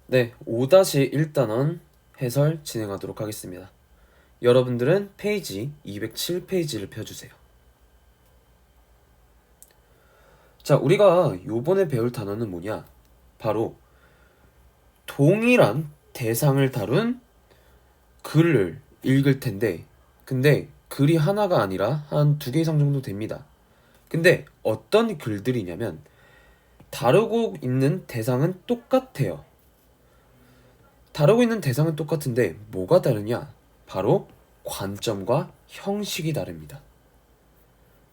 네, 5-1단원 해설 진행하도록 하겠습니다. 여러분들은 페이지 207페이지를 펴주세요. 자, 우리가 요번에 배울 단어는 뭐냐? 바로 동일한 대상을 다룬 글을 읽을 텐데, 근데 글이 하나가 아니라 한 2개 이상 정도 됩니다. 근데 어떤 글들이냐면 다루고 있는 대상은 똑같아요. 다루고 있는 대상은 똑같은데 뭐가 다르냐? 바로 관점과 형식이 다릅니다.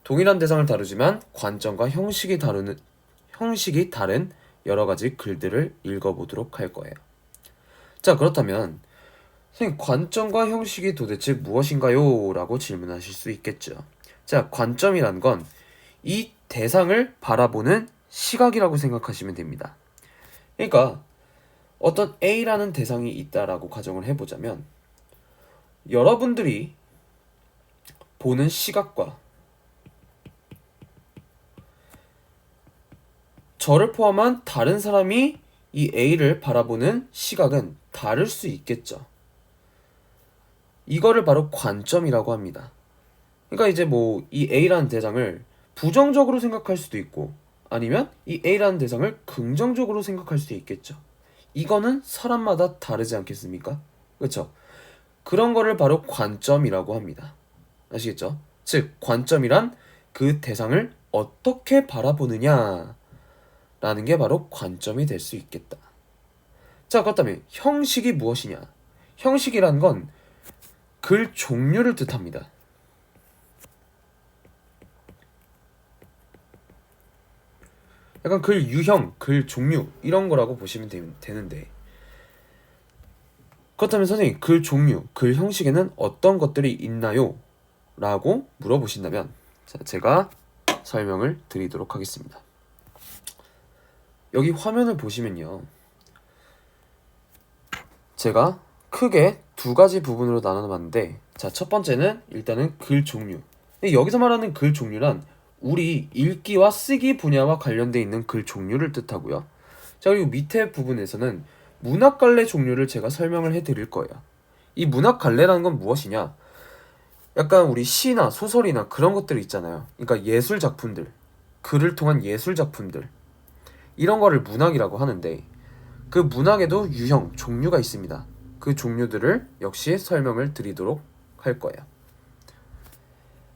동일한 대상을 다루지만 관점과 형식이 다른 여러 가지 글들을 읽어보도록 할 거예요. 자, 그렇다면 선생님, 관점과 형식이 도대체 무엇인가요? 라고 질문하실 수 있겠죠. 자, 관점이란 건 이 대상을 바라보는 시각이라고 생각하시면 됩니다. 그러니까 어떤 A라는 대상이 있다라고 가정을 해보자면 여러분들이 보는 시각과 저를 포함한 다른 사람이 이 A를 바라보는 시각은 다를 수 있겠죠. 이거를 바로 관점이라고 합니다. 그러니까 이제 뭐 이 A라는 대상을 부정적으로 생각할 수도 있고 아니면 이 A라는 대상을 긍정적으로 생각할 수도 있겠죠. 이거는 사람마다 다르지 않겠습니까? 그렇죠? 그런 거를 바로 관점이라고 합니다. 아시겠죠? 즉, 관점이란 그 대상을 어떻게 바라보느냐 라는 게 바로 관점이 될 수 있겠다. 자, 그렇다면 형식이 무엇이냐? 형식이란 건 글 종류를 뜻합니다. 약간 글 유형, 글 종류 이런 거라고 보시면 되는데 그렇다면 선생님, 글 종류, 글 형식에는 어떤 것들이 있나요? 라고 물어보신다면 자, 제가 설명을 드리도록 하겠습니다. 여기 화면을 보시면요, 제가 크게 2가지 부분으로 나눠봤는데, 자, 첫 번째는 일단은 글 종류. 여기서 말하는 글 종류란 우리 읽기와 쓰기 분야와 관련돼 있는 글 종류를 뜻하고요. 자, 그리고 밑에 부분에서는 문학 갈래 종류를 제가 설명을 해드릴 거예요. 이 문학 갈래라는 건 무엇이냐? 약간 우리 시나 소설이나 그런 것들 있잖아요. 그러니까 예술 작품들, 글을 통한 예술 작품들, 이런 거를 문학이라고 하는데 그 문학에도 유형, 종류가 있습니다. 그 종류들을 역시 설명을 드리도록 할 거예요.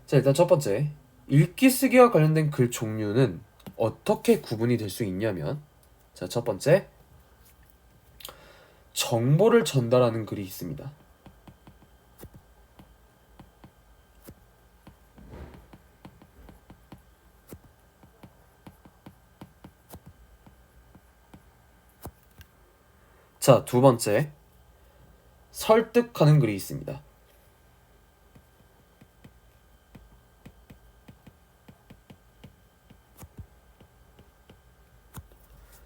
자, 일단 첫 번째, 읽기 쓰기와 관련된 글 종류는 어떻게 구분이 될 수 있냐면, 자, 첫 번째, 정보를 전달하는 글이 있습니다. 자, 두 번째, 설득하는 글이 있습니다.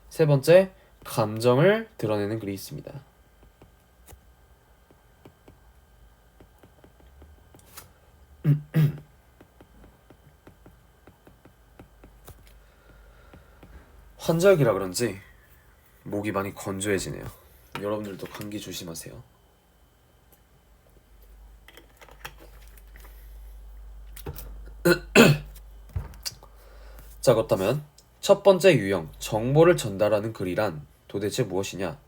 세 번째, 감정을 드러내는 글이 있습니다. 환절기라 그런지 목이 많이 건조해지네요. 여러분들도 감기 조심하세요. 자, 그렇다면 첫 번째 유형, 정보를 전달하는 글이란 도대체 무엇이냐?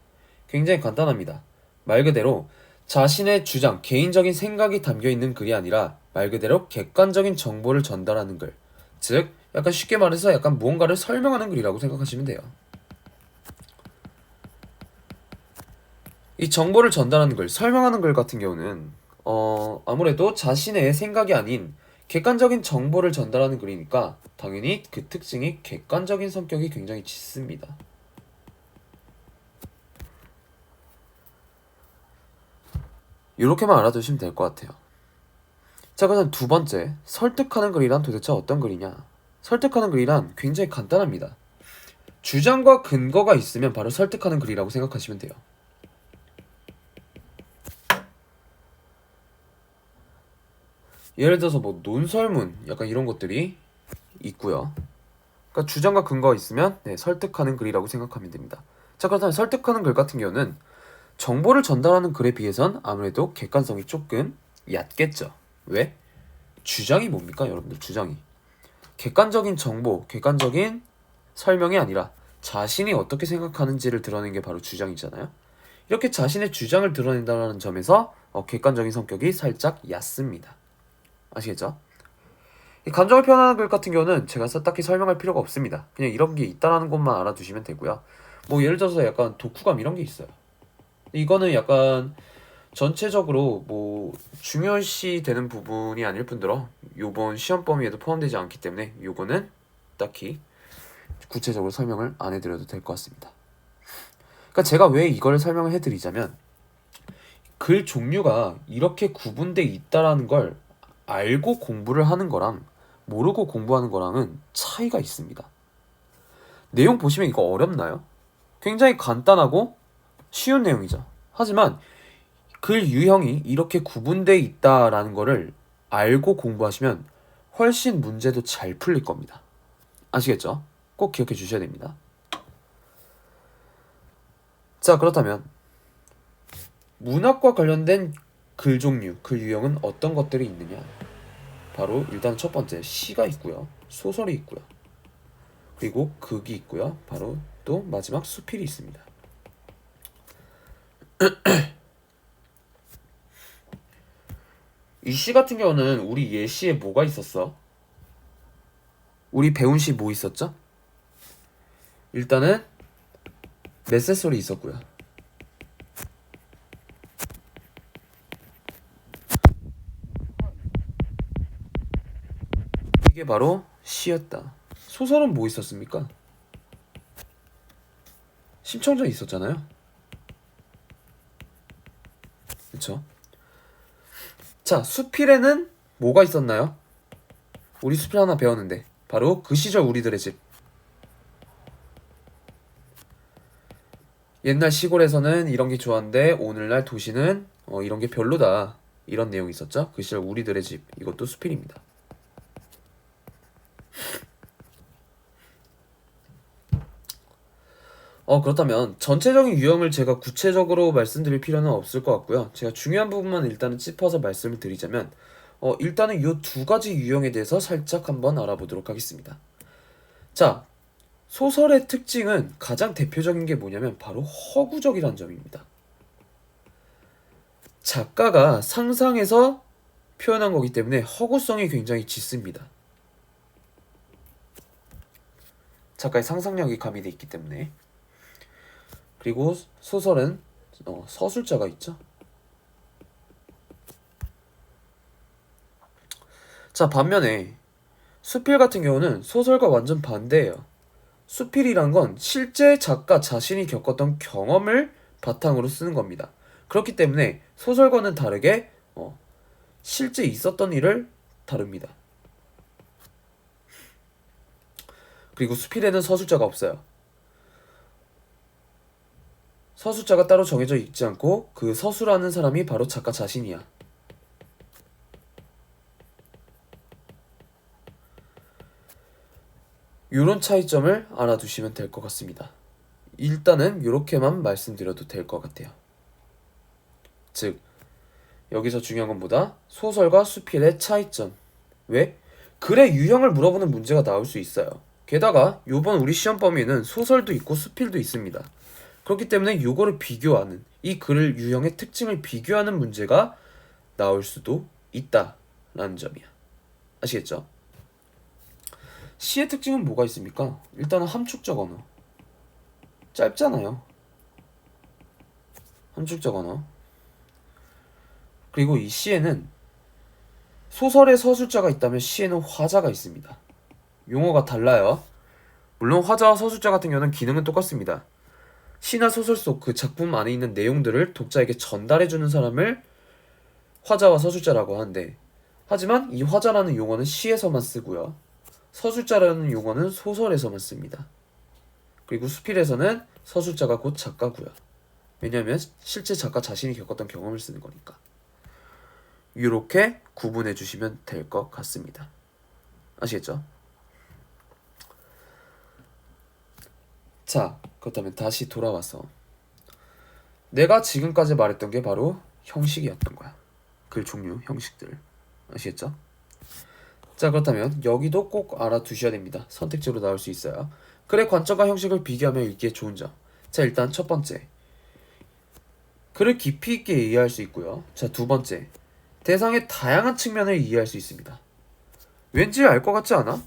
굉장히 간단합니다. 말 그대로 자신의 주장, 개인적인 생각이 담겨있는 글이 아니라 말 그대로 객관적인 정보를 전달하는 글. 즉, 약간 쉽게 말해서 약간 무언가를 설명하는 글이라고 생각하시면 돼요. 이 정보를 전달하는 글, 설명하는 글 같은 경우는 아무래도 자신의 생각이 아닌 객관적인 정보를 전달하는 글이니까 당연히 그 특징이 객관적인 성격이 굉장히 짙습니다. 이렇게만 알아두시면 될 것 같아요. 자, 그다음 두 번째, 설득하는 글이란 도대체 어떤 글이냐? 설득하는 글이란 굉장히 간단합니다. 주장과 근거가 있으면 바로 설득하는 글이라고 생각하시면 돼요. 예를 들어서 뭐 논설문 약간 이런 것들이 있고요. 그러니까 주장과 근거가 있으면 설득하는 글이라고 생각하면 됩니다. 자, 그렇다면 설득하는 글 같은 경우는 정보를 전달하는 글에 비해선 아무래도 객관성이 조금 얕겠죠. 왜? 주장이 뭡니까, 여러분들? 주장이 객관적인 정보, 객관적인 설명이 아니라 자신이 어떻게 생각하는지를 드러내는 게 바로 주장이잖아요. 이렇게 자신의 주장을 드러낸다는 점에서 객관적인 성격이 살짝 얕습니다. 아시겠죠? 이 감정을 표현하는 글 같은 경우는 제가 딱히 설명할 필요가 없습니다. 그냥 이런 게 있다라는 것만 알아두시면 되고요. 뭐 예를 들어서 약간 독후감 이런 게 있어요. 이거는 약간 전체적으로 뭐 중요시 되는 부분이 아닐 뿐더러 요번 시험 범위에도 포함되지 않기 때문에 요거는 딱히 구체적으로 설명을 안 해드려도 될 것 같습니다. 그러니까 제가 왜 이걸 설명을 해드리자면 글 종류가 이렇게 구분돼 있다라는 걸 알고 공부를 하는 거랑 모르고 공부하는 거랑은 차이가 있습니다. 내용 보시면 이거 어렵나요? 굉장히 간단하고 쉬운 내용이죠. 하지만 글 유형이 이렇게 구분돼 있다라는 거를 알고 공부하시면 훨씬 문제도 잘 풀릴 겁니다. 아시겠죠? 꼭 기억해 주셔야 됩니다. 자, 그렇다면 문학과 관련된 글 종류, 글 유형은 어떤 것들이 있느냐? 바로 일단 첫 번째 시가 있고요. 소설이 있고요. 그리고 극이 있고요. 바로 또 마지막 수필이 있습니다. 이 시 같은 경우는 우리 예시에 뭐가 있었어? 우리 배운 시 뭐 있었죠? 일단은 메세솔이 있었고요. 이게 바로 시였다. 소설은 뭐 있었습니까? 심청전 있었잖아요. 그쵸? 자, 수필에는 뭐가 있었나요? 우리 수필 하나 배웠는데 바로 그 시절 우리들의 집. 옛날 시골에서는 이런 게 좋았는데 오늘날 도시는 이런 게 별로다. 이런 내용이 있었죠. 그 시절 우리들의 집. 이것도 수필입니다. 그렇다면 전체적인 유형을 제가 구체적으로 말씀드릴 필요는 없을 것 같고요. 제가 중요한 부분만 일단은 짚어서 말씀을 드리자면 일단은 이 두 가지 유형에 대해서 살짝 한번 알아보도록 하겠습니다. 자, 소설의 특징은 가장 대표적인 게 뭐냐면 바로 허구적이라는 점입니다. 작가가 상상해서 표현한 거기 때문에 허구성이 굉장히 짙습니다. 작가의 상상력이 가미돼 있기 때문에. 그리고 소설은 서술자가 있죠. 자, 반면에 수필 같은 경우는 소설과 완전 반대예요. 수필이란 건 실제 작가 자신이 겪었던 경험을 바탕으로 쓰는 겁니다. 그렇기 때문에 소설과는 다르게 실제 있었던 일을 다룹니다. 그리고 수필에는 서술자가 없어요. 서술자가 따로 정해져 있지 않고 그 서술하는 사람이 바로 작가 자신이야. 이런 차이점을 알아두시면 될 것 같습니다. 일단은 이렇게만 말씀드려도 될 것 같아요. 즉, 여기서 중요한 건 뭐다? 소설과 수필의 차이점. 왜? 글의 유형을 물어보는 문제가 나올 수 있어요. 게다가 요번 우리 시험 범위에는 소설도 있고 수필도 있습니다. 그렇기 때문에 요거를 비교하는, 이 글 유형의 특징을 비교하는 문제가 나올 수도 있다라는 점이야. 아시겠죠? 시의 특징은 뭐가 있습니까? 일단은 함축적 언어. 짧잖아요. 함축적 언어. 그리고 이 시에는 소설에 서술자가 있다면 시에는 화자가 있습니다. 용어가 달라요. 물론 화자와 서술자 같은 경우는 기능은 똑같습니다. 시나 소설 속 그 작품 안에 있는 내용들을 독자에게 전달해주는 사람을 화자와 서술자라고 하는데, 하지만 이 화자라는 용어는 시에서만 쓰고요. 서술자라는 용어는 소설에서만 씁니다. 그리고 수필에서는 서술자가 곧 작가고요. 왜냐하면 실제 작가 자신이 겪었던 경험을 쓰는 거니까. 이렇게 구분해 주시면 될 것 같습니다. 아시겠죠? 자, 그렇다면 다시 돌아와서 내가 지금까지 말했던 게 바로 형식이었던 거야. 글 종류, 형식들. 아시겠죠? 자, 그렇다면 여기도 꼭 알아두셔야 됩니다. 선택지로 나올 수 있어요. 글의 관점과 형식을 비교하며 읽기에 좋은 점. 자, 일단 첫 번째, 글을 깊이 있게 이해할 수 있고요. 자, 두 번째, 대상의 다양한 측면을 이해할 수 있습니다. 왠지 알 것 같지 않아?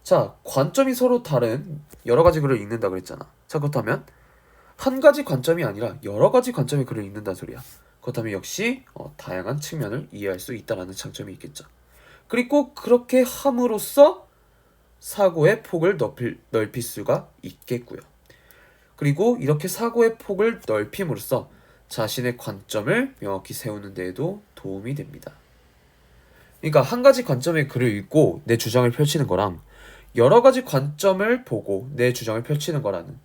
자, 관점이 서로 다른 여러 가지 글을 읽는다 그랬잖아. 자, 그렇다면 한 가지 관점이 아니라 여러 가지 관점의 글을 읽는다는 소리야. 그렇다면 역시 다양한 측면을 이해할 수 있다는 장점이 있겠죠. 그리고 그렇게 함으로써 사고의 폭을 넓힐 수가 있겠고요. 그리고 이렇게 사고의 폭을 넓힘으로써 자신의 관점을 명확히 세우는 데에도 도움이 됩니다. 그러니까 한 가지 관점의 글을 읽고 내 주장을 펼치는 거랑 여러 가지 관점을 보고 내 주장을 펼치는 거라는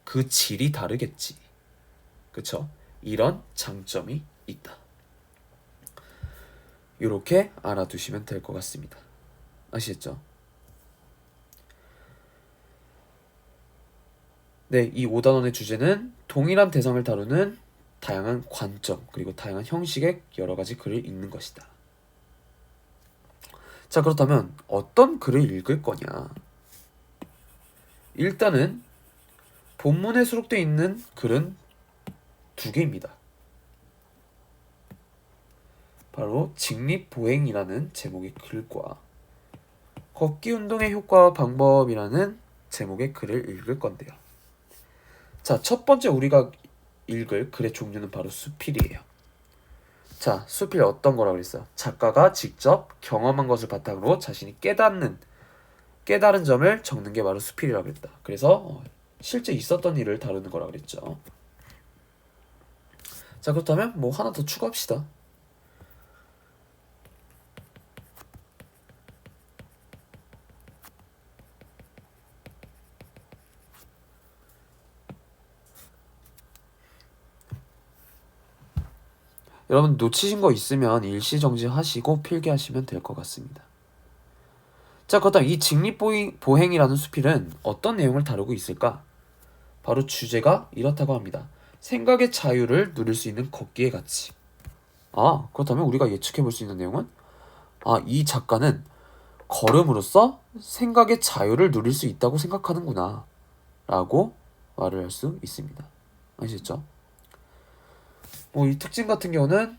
그 질이 다르겠지. 그쵸? 이런 장점이 있다. 이렇게 알아두시면 될 것 같습니다. 아시겠죠? 네, 이 5단원의 주제는 동일한 대상을 다루는 다양한 관점 그리고 다양한 형식의 여러 가지 글을 읽는 것이다. 자, 그렇다면 어떤 글을 읽을 거냐? 일단은 본문에 수록되어 있는 글은 두 개입니다. 바로 직립보행이라는 제목의 글과 걷기 운동의 효과와 방법이라는 제목의 글을 읽을 건데요. 자, 첫 번째 우리가 읽을 글의 종류는 바로 수필이에요. 자, 수필 어떤 거라고 그랬어요? 작가가 직접 경험한 것을 바탕으로 자신이 깨달은 점을 적는 게 바로 수필이라고 그랬다. 그래서 실제 있었던 일을 다루는 거라고 그랬죠. 자, 그렇다면 뭐 하나 더 추가합시다. 여러분 놓치신 거 있으면 일시정지 하시고 필기하시면 될 것 같습니다. 자, 그렇다면 이 직립보행이라는 수필은 어떤 내용을 다루고 있을까? 바로 주제가 이렇다고 합니다. 생각의 자유를 누릴 수 있는 걷기의 가치. 아, 그렇다면 우리가 예측해 볼 수 있는 내용은 이 작가는 걸음으로써 생각의 자유를 누릴 수 있다고 생각하는구나 라고 말을 할 수 있습니다. 아시겠죠? 이 특징 같은 경우는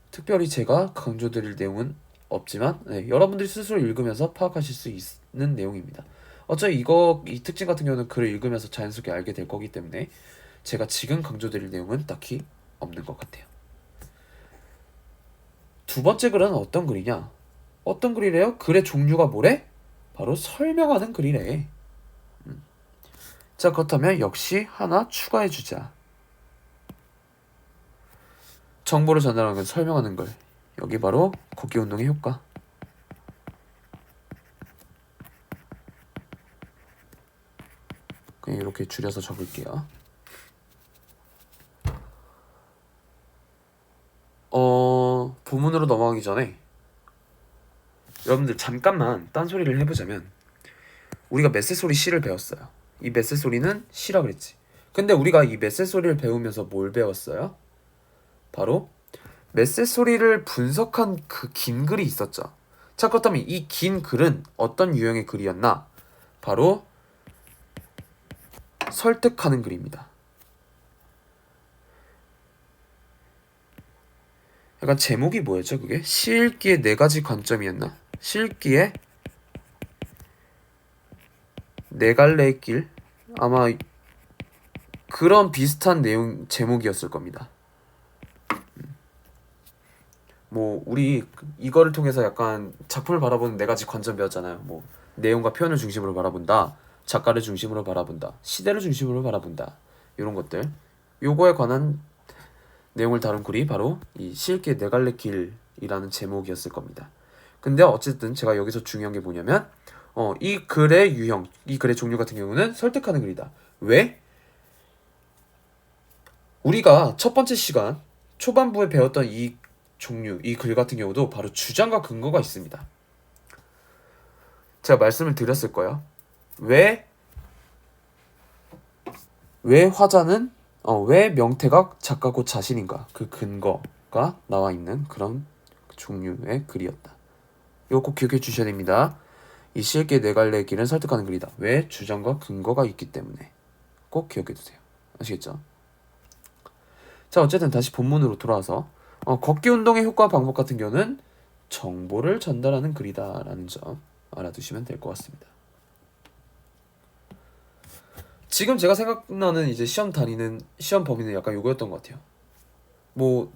특별히 제가 강조드릴 내용은 없지만 여러분들이 스스로 읽으면서 파악하실 수 있는 내용입니다. 어차피 이 특징 같은 경우는 글을 읽으면서 자연스럽게 알게 될 거기 때문에 제가 지금 강조드릴 내용은 딱히 없는 것 같아요. 두 번째 글은 어떤 글이냐? 어떤 글이래요? 글의 종류가 뭐래? 바로 설명하는 글이래. 자, 그렇다면 역시 하나 추가해주자. 정보를 전달하는 건 설명하는 글. 여기 바로 걷기 운동의 효과. 그냥 이렇게 줄여서 적을게요. 부문으로 넘어가기 전에 여러분들 잠깐만 딴소리를 해보자면 우리가 메세소리 C를 배웠어요. 이 메세소리는 C라 그랬지. 근데 우리가 이 메세소리를 배우면서 뭘 배웠어요? 바로 메세소리를 분석한 그 긴 글이 있었죠. 자, 그렇다면 이 긴 글은 어떤 유형의 글이었나? 바로 설득하는 글입니다. 약간 제목이 뭐였죠? 그게? 시읽기의 4가지 관점이었나? 시읽기의 4갈래의 길? 아마 그런 비슷한 내용 제목이었을 겁니다. 우리 이거를 통해서 약간 작품을 바라보는 4가지 관점 배웠잖아요. 내용과 표현을 중심으로 바라본다, 작가를 중심으로 바라본다, 시대를 중심으로 바라본다, 이런 것들. 요거에 관한 내용을 다룬 글이 바로 이 시읽기의 4갈래 길이라는 제목이었을 겁니다. 근데 어쨌든 제가 여기서 중요한 게 뭐냐면 이 글의 유형, 이 글의 종류 같은 경우는 설득하는 글이다. 왜? 우리가 첫 번째 시간 초반부에 배웠던 이 종류, 이 글 같은 경우도 바로 주장과 근거가 있습니다. 제가 말씀을 드렸을 거예요. 왜 왜 화자는 왜 명태가 작가 곧 자신인가 그 근거가 나와 있는 그런 종류의 글이었다. 이거 꼭 기억해 주셔야 됩니다. 이 시에게 네 갈래의 길은 설득하는 글이다. 왜? 주장과 근거가 있기 때문에. 꼭 기억해 두세요. 아시겠죠? 자, 어쨌든 다시 본문으로 돌아와서 걷기 운동의 효과 방법 같은 경우는 정보를 전달하는 글이다라는 점 알아두시면 될 것 같습니다. 지금 제가 생각나는 이제 시험 범위는 약간 요거였던 것 같아요. 뭐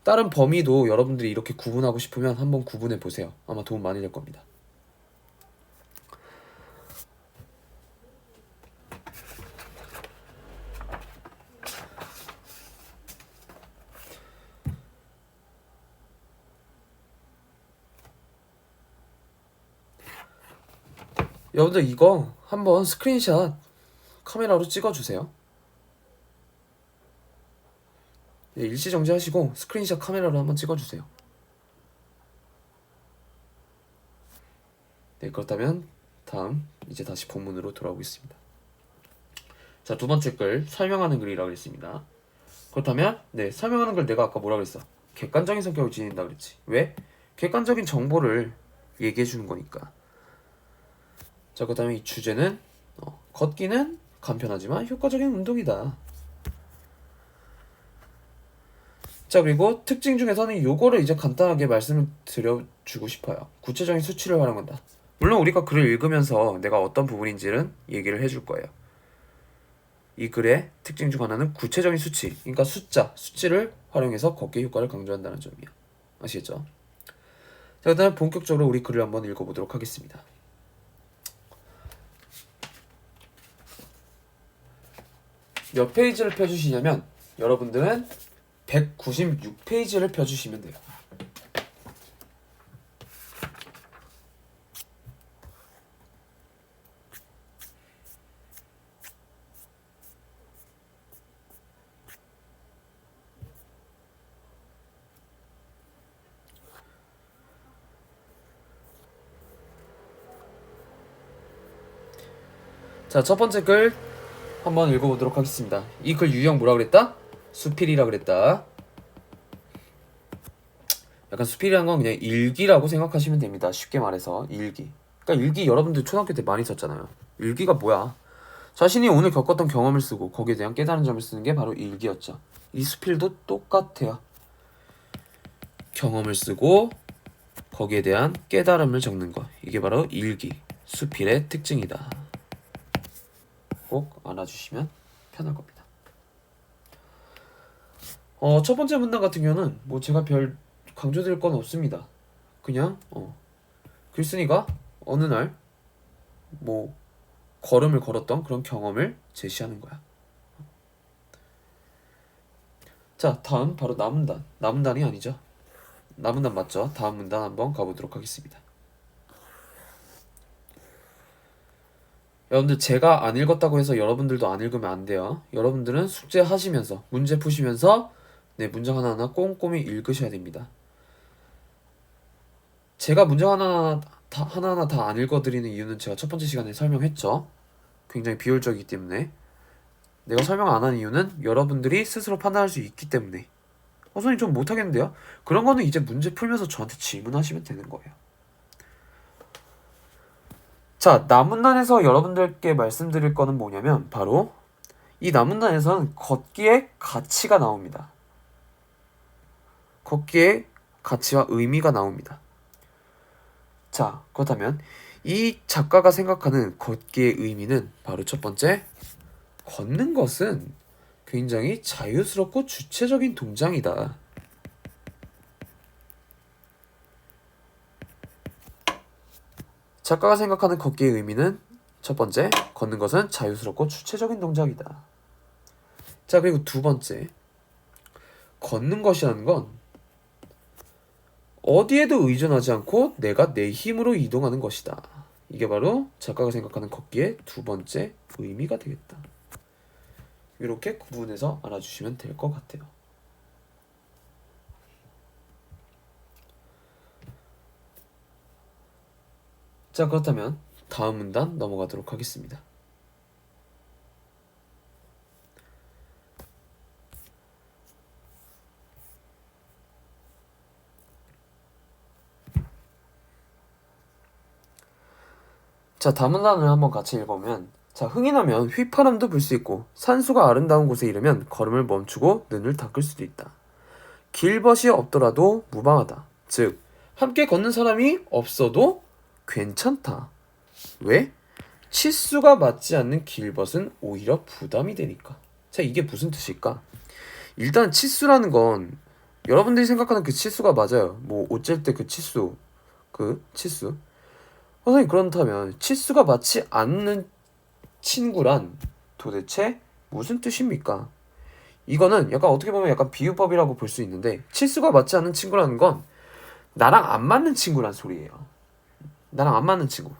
다른 범위도 여러분들이 이렇게 구분하고 싶으면 한번 구분해 보세요. 아마 도움 많이 될 겁니다. 여러분들 이거 한번 스크린샷 카메라로 찍어주세요. 네, 일시정지 하시고 스크린샷 카메라로 한번 찍어주세요. 네, 그렇다면 다음 이제 다시 본문으로 돌아오겠습니다. 자, 두 번째 글 설명하는 글이라고 했습니다. 그렇다면 네, 설명하는 글 내가 아까 뭐라 그랬어? 객관적인 성격을 지닌다 그랬지. 왜? 객관적인 정보를 얘기해 주는 거니까. 자, 그렇다면 이 주제는 걷기는 간편하지만 효과적인 운동이다. 자, 그리고 특징 중에서는 요거를 이제 간단하게 말씀을 드려주고 싶어요. 구체적인 수치를 활용한다. 물론 우리가 글을 읽으면서 내가 어떤 부분인지는 얘기를 해줄 거예요. 이 글의 특징 중 하나는 구체적인 수치, 그러니까 수치를 활용해서 걷기 효과를 강조한다는 점이에요. 아시겠죠? 자, 그다음에 본격적으로 우리 글을 한번 읽어보도록 하겠습니다. 몇 페이지를 펴주시냐면 여러분들은 196페이지를 펴주시면 돼요. 자, 첫 번째 글 한번 읽어보도록 하겠습니다. 이 글 유형 뭐라 그랬다? 수필이라 그랬다. 약간 수필이란 건 그냥 일기라고 생각하시면 됩니다. 쉽게 말해서 일기. 그러니까 일기 여러분들 초등학교 때 많이 썼잖아요. 일기가 뭐야? 자신이 오늘 겪었던 경험을 쓰고 거기에 대한 깨달은 점을 쓰는 게 바로 일기였죠. 이 수필도 똑같아요. 경험을 쓰고 거기에 대한 깨달음을 적는 것. 이게 바로 일기, 수필의 특징이다. 꼭 알아주시면 편할 겁니다. 첫 번째 문단 같은 경우는 뭐 제가 별 강조드릴 건 없습니다. 그냥 글쓴이가 어느 날 뭐 걸음을 걸었던 그런 경험을 제시하는 거야. 자, 다음 바로 나문단. 나문단이 아니죠. 나문단 맞죠? 다음 문단 한번 가보도록 하겠습니다. 여러분들 제가 안 읽었다고 해서 여러분들도 안 읽으면 안 돼요. 여러분들은 숙제 하시면서 문제 푸시면서 네, 문장 하나하나 꼼꼼히 읽으셔야 됩니다. 제가 문장 하나하나 다 안 읽어드리는 이유는 제가 첫 번째 시간에 설명했죠. 굉장히 비효율적이기 때문에. 내가 설명 안 한 이유는 여러분들이 스스로 판단할 수 있기 때문에. 선생님 좀 못하겠는데요? 그런 거는 이제 문제 풀면서 저한테 질문하시면 되는 거예요. 자, 나문단에서 여러분들께 말씀드릴 거는 뭐냐면 바로 이 나문단에서는 걷기의 가치가 나옵니다. 걷기의 가치와 의미가 나옵니다. 자, 그렇다면 이 작가가 생각하는 걷기의 의미는 바로 첫 번째, 걷는 것은 굉장히 자유스럽고 주체적인 동작이다. 작가가 생각하는 걷기의 의미는 첫 번째, 걷는 것은 자유스럽고 주체적인 동작이다. 자, 그리고 두 번째, 걷는 것이라는 건 어디에도 의존하지 않고 내가 내 힘으로 이동하는 것이다. 이게 바로 작가가 생각하는 걷기의 두 번째 의미가 되겠다. 이렇게 구분해서 알아주시면 될 것 같아요. 자, 그렇다면 다음 문단 넘어가도록 하겠습니다. 자, 다음 문단을 한번 같이 읽어보면, 자, 흥이 나면 휘파람도 불 수 있고 산수가 아름다운 곳에 이르면 걸음을 멈추고 눈을 닦을 수도 있다. 길벗이 없더라도 무방하다. 즉, 함께 걷는 사람이 없어도 괜찮다. 왜? 치수가 맞지 않는 길벗은 오히려 부담이 되니까. 자, 이게 무슨 뜻일까? 일단 치수라는 건 여러분들이 생각하는 그 치수가 맞아요. 뭐 옷 쨘 때 그 치수, 그 치수. 선생님, 그렇다면 치수가 맞지 않는 친구란 도대체 무슨 뜻입니까? 이거는 약간 어떻게 보면 약간 비유법이라고 볼 수 있는데, 치수가 맞지 않는 친구라는 건 나랑 안 맞는 친구란 소리예요. 나랑 안 맞는 친구.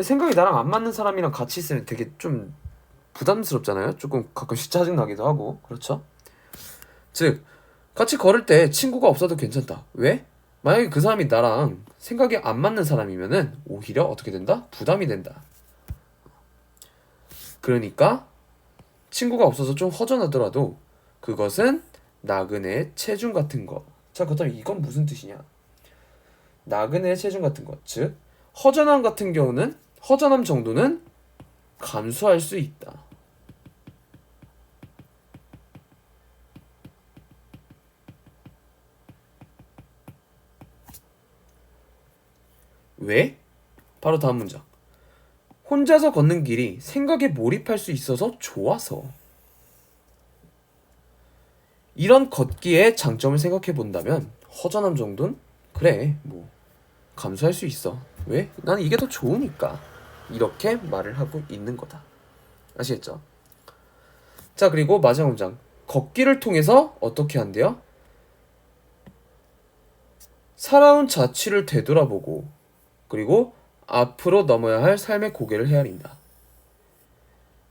생각이 나랑 안 맞는 사람이랑 같이 있으면 되게 좀 부담스럽잖아요. 조금 가끔씩 짜증나기도 하고. 그렇죠? 즉, 같이 걸을 때 친구가 없어도 괜찮다. 왜? 만약에 그 사람이 나랑 생각이 안 맞는 사람이면은 오히려 어떻게 된다? 부담이 된다. 그러니까 친구가 없어서 좀 허전하더라도 그것은 나그네의 체중 같은 거. 자, 그렇다면 이건 무슨 뜻이냐? 나그네의 체중 같은 것. 즉, 허전함 같은 경우는, 허전함 정도는 감수할 수 있다. 왜? 바로 다음 문장. 혼자서 걷는 길이 생각에 몰입할 수 있어서 좋아서. 이런 걷기의 장점을 생각해 본다면 허전함 정도는 그래, 뭐 감수할 수 있어. 왜? 나는 이게 더 좋으니까. 이렇게 말을 하고 있는 거다. 아시겠죠? 자, 그리고 마지막 문장. 걷기를 통해서 어떻게 한대요? 살아온 자취를 되돌아보고, 그리고 앞으로 넘어야 할 삶의 고개를 헤아린다.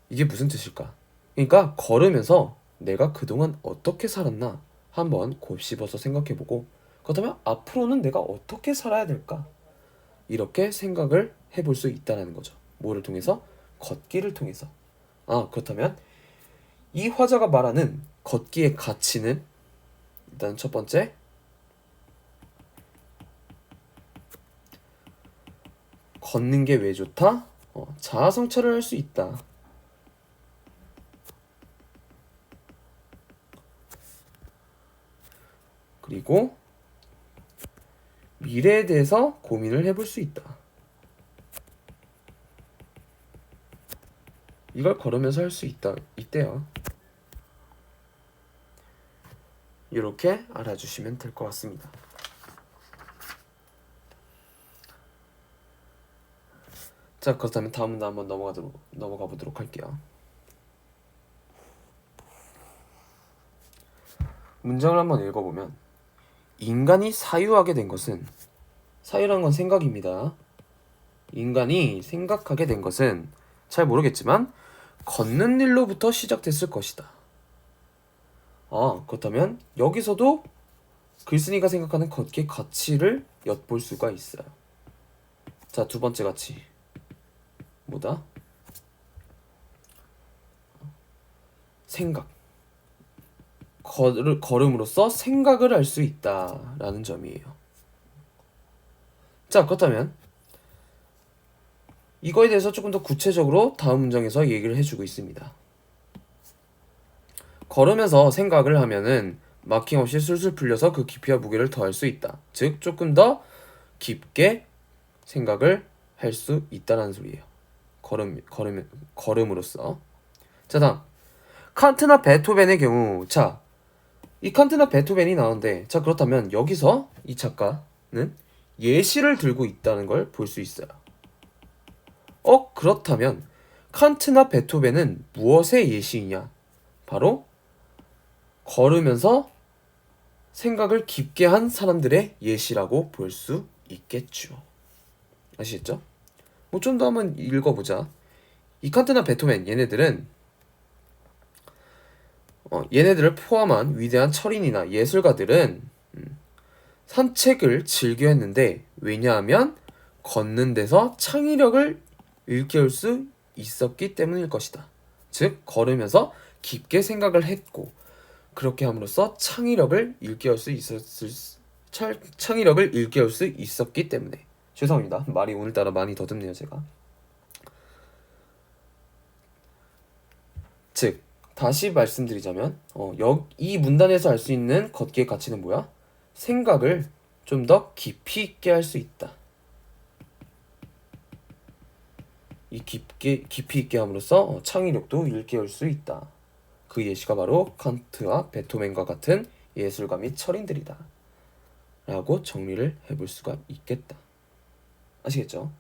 이게 무슨 뜻일까? 그러니까 걸으면서 내가 그동안 어떻게 살았나 한번 곱씹어서 생각해보고, 그렇다면 앞으로는 내가 어떻게 살아야 될까? 이렇게 생각을 해볼 수 있다는 거죠. 뭐를 통해서? 걷기를 통해서. 아, 그렇다면 이 화자가 말하는 걷기의 가치는, 일단 첫 번째, 걷는 게 왜 좋다? 자아 성찰을 할 수 있다. 그리고 미래에 대해서 고민을 해볼 수 있다. 이걸 걸으면서 할 수 있대요. 이렇게 알아주시면 될 것 같습니다. 자, 그렇다면 다음 문단 한번 넘어가 보도록 할게요. 문장을 한번 읽어보면, 인간이 사유하게 된 것은, 사유라는 건 생각입니다. 인간이 생각하게 된 것은 잘 모르겠지만 걷는 일로부터 시작됐을 것이다. 그렇다면 여기서도 글쓴이가 생각하는 걷기의 가치를 엿볼 수가 있어요. 자, 두 번째 가치 뭐다? 생각. 걸음으로써 생각을 할 수 있다라는 점이에요. 자, 그렇다면 이거에 대해서 조금 더 구체적으로 다음 문장에서 얘기를 해주고 있습니다. 걸으면서 생각을 하면은 막힘없이 술술 풀려서 그 깊이와 무게를 더할 수 있다. 즉, 조금 더 깊게 생각을 할 수 있다는 소리예요. 걸음으로써. 자, 다음. 칸트나 베토벤의 경우, 자, 이 칸트나 베토벤이 나오는데, 자, 그렇다면 여기서 이 작가는 예시를 들고 있다는 걸 볼 수 있어요. 그렇다면 칸트나 베토벤은 무엇의 예시이냐? 바로 걸으면서 생각을 깊게 한 사람들의 예시라고 볼 수 있겠죠. 아시겠죠? 뭐 좀 더 한번 읽어보자. 이 칸트나 베토벤, 얘네들을 포함한 위대한 철인이나 예술가들은 산책을 즐겨 했는데, 왜냐하면 걷는 데서 창의력을 일깨울 수 있었기 때문일 것이다. 즉, 걸으면서 깊게 생각을 했고, 그렇게 함으로써 창의력을 일깨울 수 있었기 때문에. 죄송합니다. 말이 오늘따라 많이 더듬네요, 제가. 즉 다시 말씀드리자면 이 문단에서 알 수 있는 걷기의 가치는 뭐야? 생각을 좀 더 깊이 있게 할 수 있다. 이 깊이 있게 함으로써 창의력도 일깨울 수 있다. 그 예시가 바로 칸트와 베토벤과 같은 예술가 및 철인들이다. 라고 정리를 해볼 수가 있겠다. 아시겠죠?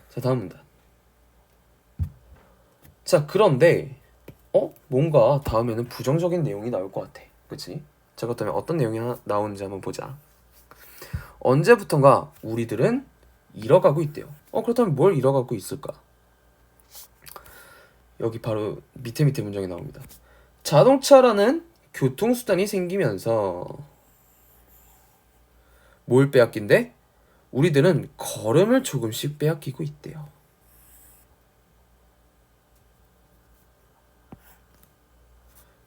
자, 다음 문단. 자, 그런데 뭔가 다음에는 부정적인 내용이 나올 것 같아. 그치? 자, 그렇다면 어떤 내용이 나오는지 한번 보자. 언제부턴가 우리들은 잃어가고 있대요. 그렇다면 뭘 잃어가고 있을까? 여기 바로 밑에 문장이 나옵니다. 자동차라는 교통수단이 생기면서 뭘 빼앗긴대? 우리들은 걸음을 조금씩 빼앗기고 있대요.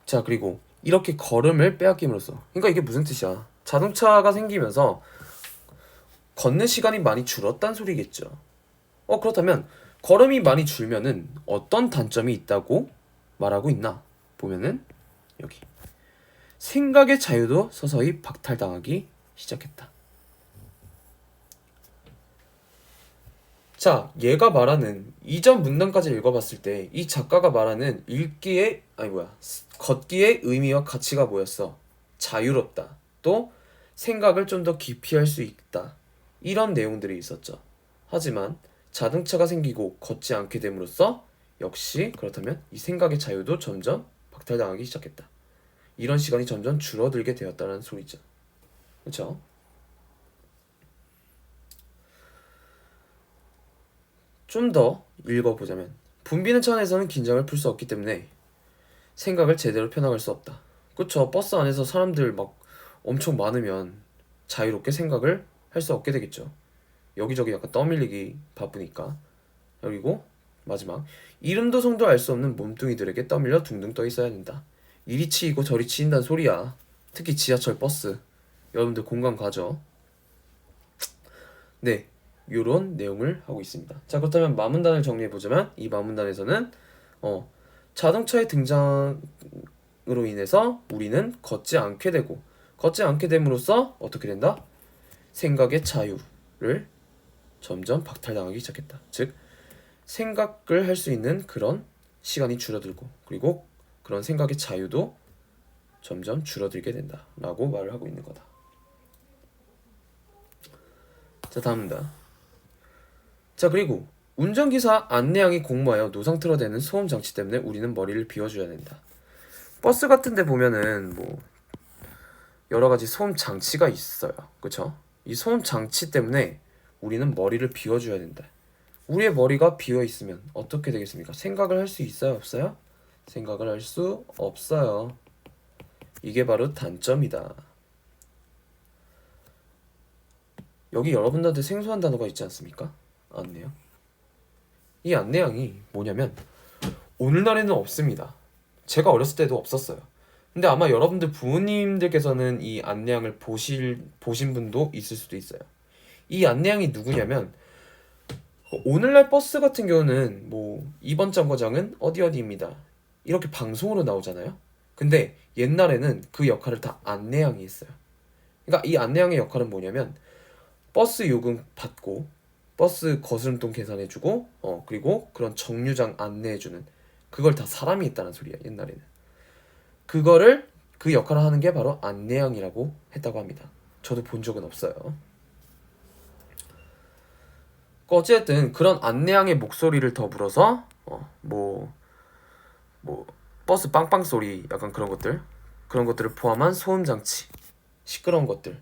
자, 그리고 이렇게 걸음을 빼앗김으로써, 그러니까 이게 무슨 뜻이야? 자동차가 생기면서 걷는 시간이 많이 줄었단 소리겠죠. 그렇다면 걸음이 많이 줄면은 어떤 단점이 있다고 말하고 있나? 보면은 여기 생각의 자유도 서서히 박탈당하기 시작했다. 자, 얘가 말하는 이전 문단까지 읽어봤을 때 이 작가가 말하는 걷기의 의미와 가치가 뭐였어? 자유롭다. 또 생각을 좀 더 깊이 할 수 있다. 이런 내용들이 있었죠. 하지만 자동차가 생기고 걷지 않게 됨으로써 역시 그렇다면 이 생각의 자유도 점점 박탈당하기 시작했다. 이런 시간이 점점 줄어들게 되었다는 소리죠. 그렇죠? 좀 더 읽어보자면 붐비는 차 안에서는 긴장을 풀 수 없기 때문에 생각을 제대로 펴나갈 수 없다. 그쵸? 버스 안에서 사람들 막 엄청 많으면 자유롭게 생각을 할 수 없게 되겠죠. 여기저기 약간 떠밀리기 바쁘니까. 그리고 마지막, 이름도 성도 알 수 없는 몸뚱이들에게 떠밀려 둥둥 떠 있어야 된다. 이리 치이고 저리 치인다는 소리야. 특히 지하철, 버스. 여러분들 공감 가죠? 네, 요런 내용을 하고 있습니다. 자, 그렇다면 마문단을 정리해보자면 이 마문단에서는 자동차의 등장으로 인해서 우리는 걷지 않게 되고, 걷지 않게 됨으로써 어떻게 된다? 생각의 자유를 점점 박탈당하기 시작했다. 즉 생각을 할 수 있는 그런 시간이 줄어들고, 그리고 그런 생각의 자유도 점점 줄어들게 된다 라고 말을 하고 있는 거다. 자, 다음입니다. 자, 그리고 운전기사 안내양이 공모하여 노상 틀어대는 소음 장치 때문에 우리는 머리를 비워줘야 된다. 버스 같은 데 보면은 뭐 여러가지 소음 장치가 있어요. 그쵸? 이 소음 장치 때문에 우리는 머리를 비워줘야 된다. 우리의 머리가 비어있으면 어떻게 되겠습니까? 생각을 할 수 있어요? 없어요? 생각을 할 수 없어요. 이게 바로 단점이다. 여기 여러분들한테 생소한 단어가 있지 않습니까? 안내양. 이 안내양이 뭐냐면 오늘날에는 없습니다. 제가 어렸을 때도 없었어요. 근데 아마 여러분들 부모님들께서는 이 안내양을 보신 분도 있을 수도 있어요. 이 안내양이 누구냐면 오늘날 버스 같은 경우는 뭐 이번 정거장은 어디입니다. 이렇게 방송으로 나오잖아요. 근데 옛날에는 그 역할을 다 안내양이 했어요. 그러니까 이 안내양의 역할은 뭐냐면 버스 요금 받고 버스 거스름돈 계산해주고 그리고 그런 정류장 안내해주는, 그걸 다 사람이 했다는 소리야 옛날에는. 그 역할을 하는 게 바로 안내양이라고 했다고 합니다. 저도 본 적은 없어요. 어쨌든 그런 안내양의 목소리를 더불어서 뭐 버스 빵빵 소리, 약간 그런 것들을 포함한 소음 장치, 시끄러운 것들,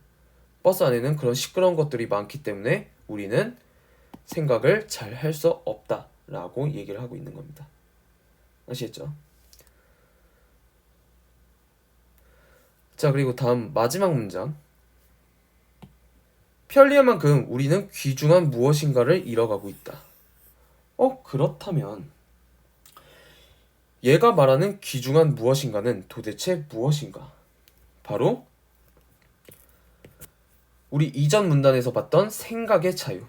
버스 안에는 그런 시끄러운 것들이 많기 때문에 우리는 생각을 잘 할 수 없다라고 얘기를 하고 있는 겁니다. 아시겠죠? 자, 그리고 다음 마지막 문장. 편리한 만큼 우리는 귀중한 무엇인가를 잃어가고 있다. 그렇다면 얘가 말하는 귀중한 무엇인가는 도대체 무엇인가? 바로 우리 이전 문단에서 봤던 생각의 자유.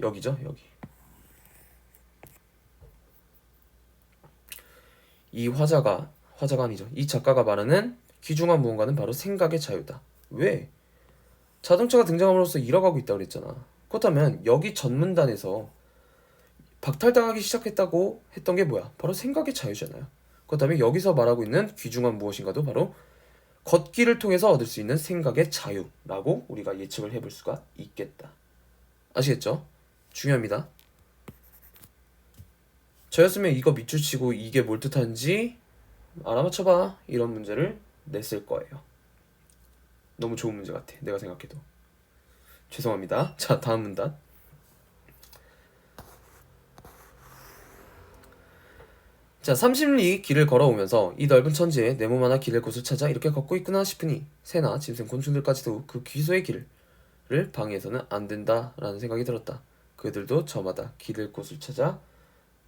여기죠, 여기. 이 화자가 아니죠. 이 작가가 말하는 귀중한 무언가는 바로 생각의 자유다. 왜? 자동차가 등장함으로써 잃어가고 있다고 그랬잖아. 그렇다면 여기 전문단에서 박탈당하기 시작했다고 했던 게 뭐야? 바로 생각의 자유잖아요. 그렇다면 여기서 말하고 있는 귀중한 무엇인가도 바로 걷기를 통해서 얻을 수 있는 생각의 자유라고 우리가 예측을 해볼 수가 있겠다. 아시겠죠? 중요합니다. 저였으면 이거 밑줄 치고 이게 뭘 뜻하는지 알아맞혀봐, 이런 문제를 냈을 거예요. 너무 좋은 문제 같아, 내가 생각해도. 죄송합니다. 자, 다음 문단. 자, 30리 길을 걸어오면서 이 넓은 천지에 내 몸 하나 길을 곳을 찾아 이렇게 걷고 있구나 싶으니 새나 짐승 곤충들까지도 그 귀소의 길을 방해해서는 안 된다라는 생각이 들었다. 그들도 저마다 길을 곳을 찾아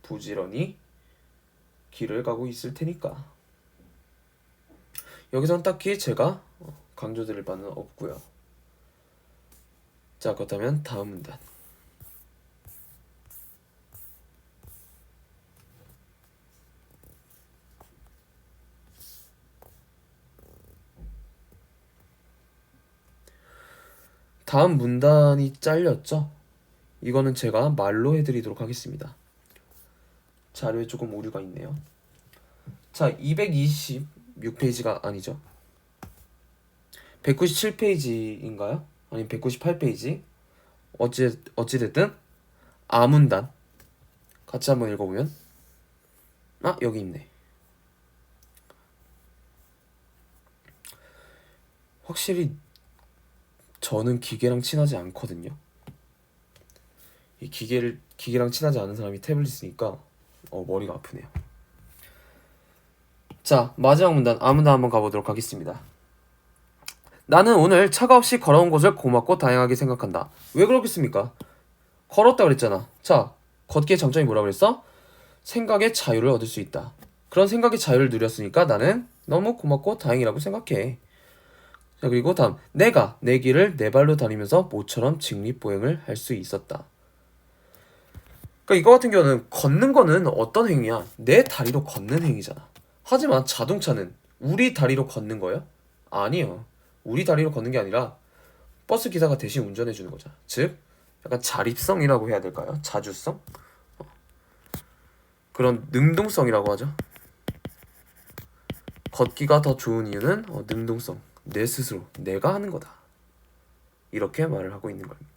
부지런히 길을 가고 있을 테니까. 여기선 딱히 제가 강조드릴 바는 없고요. 자, 그렇다면 다음 문단. 다음 문단이 잘렸죠? 이거는 제가 말로 해드리도록 하겠습니다. 자료에 조금 오류가 있네요. 자, 226페이지가 아니죠. 197페이지인가요? 아니면 198페이지? 어찌됐든 아문단 같이 한번 읽어보면, 아, 여기 있네. 확실히 저는 기계랑 친하지 않거든요. 이 기계랑 친하지 않은 사람이 탭을 쓰니까 머리가 아프네요. 자, 마지막 문단 아문단 한번 가보도록 하겠습니다. 나는 오늘 차가 없이 걸어온 곳을 고맙고 다양하게 생각한다. 왜 그렇겠습니까? 걸었다 그랬잖아. 자, 걷기의 장점이 뭐라 그랬어? 생각의 자유를 얻을 수 있다. 그런 생각의 자유를 누렸으니까 나는 너무 고맙고 다행이라고 생각해. 자, 그리고 다음, 내가 내 길을 내 발로 다니면서 모처럼 직립보행을 할 수 있었다. 그러니까 이거 같은 경우는 걷는 거는 어떤 행위야? 내 다리로 걷는 행위잖아. 하지만 자동차는 우리 다리로 걷는 거예요? 아니요. 우리 다리로 걷는 게 아니라 버스 기사가 대신 운전해 주는 거죠. 즉 약간 자립성이라고 해야 될까요? 자주성? 그런 능동성이라고 하죠. 걷기가 더 좋은 이유는 능동성. 내 스스로 내가 하는 거다. 이렇게 말을 하고 있는 겁니다.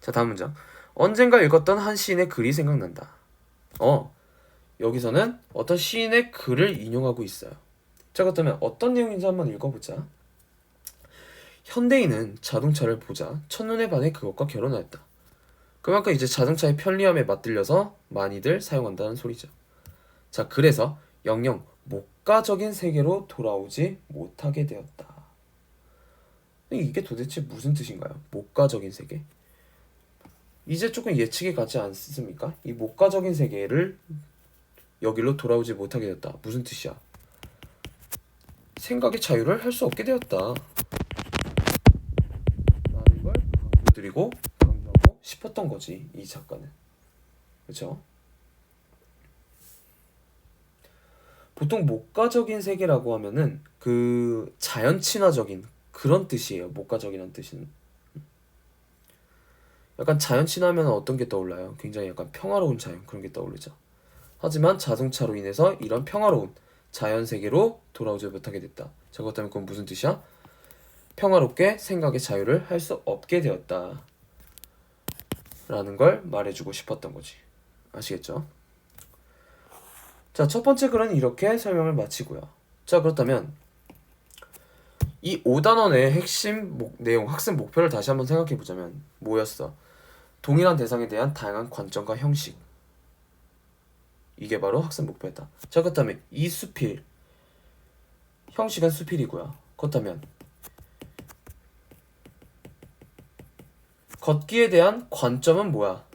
자, 다음 문장. 언젠가 읽었던 한 시인의 글이 생각난다. 여기서는 어떤 시인의 글을 인용하고 있어요. 자, 그렇다면 어떤 내용인지 한번 읽어보자. 현대인은 자동차를 보자 첫눈에 반해 그것과 결혼하였다. 그만큼 이제 자동차의 편리함에 맞들려서 많이들 사용한다는 소리죠. 자, 그래서 영영 목가적인 세계로 돌아오지 못하게 되었다. 이게 도대체 무슨 뜻인가요? 목가적인 세계? 이제 조금 예측이 가지 않습니까? 이 목가적인 세계를 여기로 돌아오지 못하게 되었다. 무슨 뜻이야? 생각의 자유를 할 수 없게 되었다. 라는 걸 강조하고 싶었던 거지, 이 작가는. 그렇죠? 보통 목가적인 세계라고 하면은 그 자연 친화적인 그런 뜻이에요. 목가적이라는 뜻은 약간 자연 친화하면 어떤 게 떠올라요? 굉장히 약간 평화로운 자연, 그런 게 떠오르죠. 하지만 자동차로 인해서 이런 평화로운 자연 세계로 돌아오지 못하게 됐다. 자, 그렇다면 그건 무슨 뜻이야? 평화롭게 생각의 자유를 할 수 없게 되었다 라는 걸 말해주고 싶었던 거지. 아시겠죠? 자, 첫 번째 글은 이렇게 설명을 마치고요. 자, 그렇다면 이 5단원의 핵심 내용, 학습 목표를 다시 한번 생각해 보자면 뭐였어? 동일한 대상에 대한 다양한 관점과 형식. 이게 바로 학습 목표였다. 자, 그렇다면 이 수필, 형식은 수필이고요. 그렇다면 걷기에 대한 관점은 뭐야?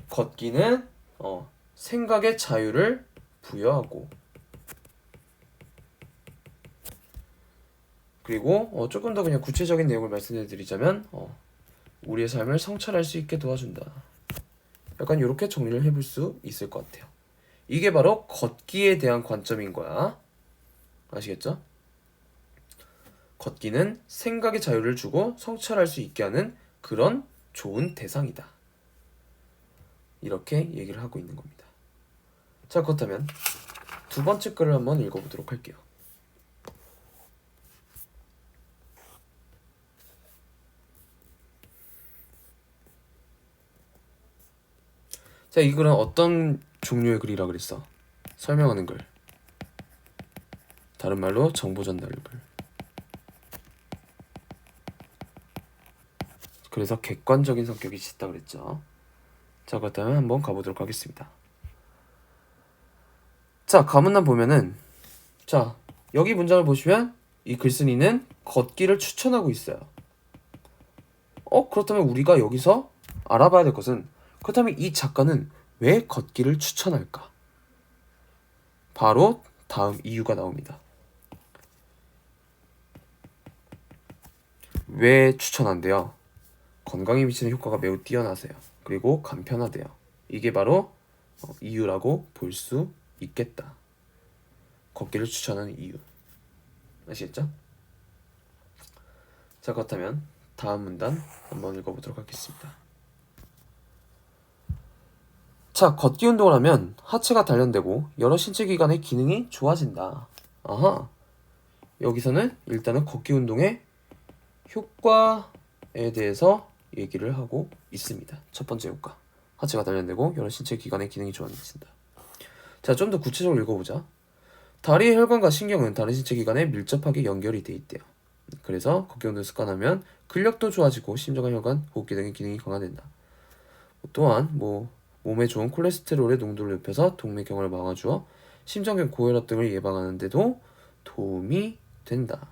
걷기는 생각의 자유를 부여하고, 그리고 조금 더 그냥 구체적인 내용을 말씀해 드리자면 우리의 삶을 성찰할 수 있게 도와준다. 약간 이렇게 정리를 해볼 수 있을 것 같아요. 이게 바로 걷기에 대한 관점인 거야. 아시겠죠? 걷기는 생각의 자유를 주고 성찰할 수 있게 하는 그런 좋은 대상이다. 이렇게 얘기를 하고 있는 겁니다. 자, 그렇다면 두 번째 글을 한번 읽어보도록 할게요. 자, 이 글은 어떤 종류의 글이라 그랬어? 설명하는 글. 다른 말로 정보 전달 글. 그래서 객관적인 성격이 짙다 그랬죠. 자, 그렇다면 한번 가보도록 하겠습니다. 자, 가문란 보면은, 자, 여기 문장을 보시면 이 글쓴이는 걷기를 추천하고 있어요. 그렇다면 우리가 여기서 알아봐야 될 것은, 그렇다면 이 작가는 왜 걷기를 추천할까? 바로 다음 이유가 나옵니다. 왜 추천한대요? 건강에 미치는 효과가 매우 뛰어나세요. 그리고 간편하대요. 이게 바로 이유라고 볼 수 있겠다. 걷기를 추천하는 이유. 아시겠죠? 자, 그렇다면 다음 문단 한번 읽어보도록 하겠습니다. 자, 걷기 운동을 하면 하체가 단련되고 여러 신체 기관의 기능이 좋아진다. 아하. 여기서는 일단은 걷기 운동의 효과에 대해서 얘기를 하고 있습니다. 첫 번째 효과. 하체가 단련되고 여러 신체 기관의 기능이 좋아진다. 자, 좀 더 구체적으로 읽어보자. 다리의 혈관과 신경은 다른 신체 기관에 밀접하게 연결이 돼 있대요. 그래서 걷기 운동을 습관하면 근력도 좋아지고 심장과 혈관, 호흡기 등의 기능이 강화된다. 또한 몸에 좋은 콜레스테롤의 농도를 높여서 동맥경화를 막아주어 심장경 고혈압 등을 예방하는 데도 도움이 된다.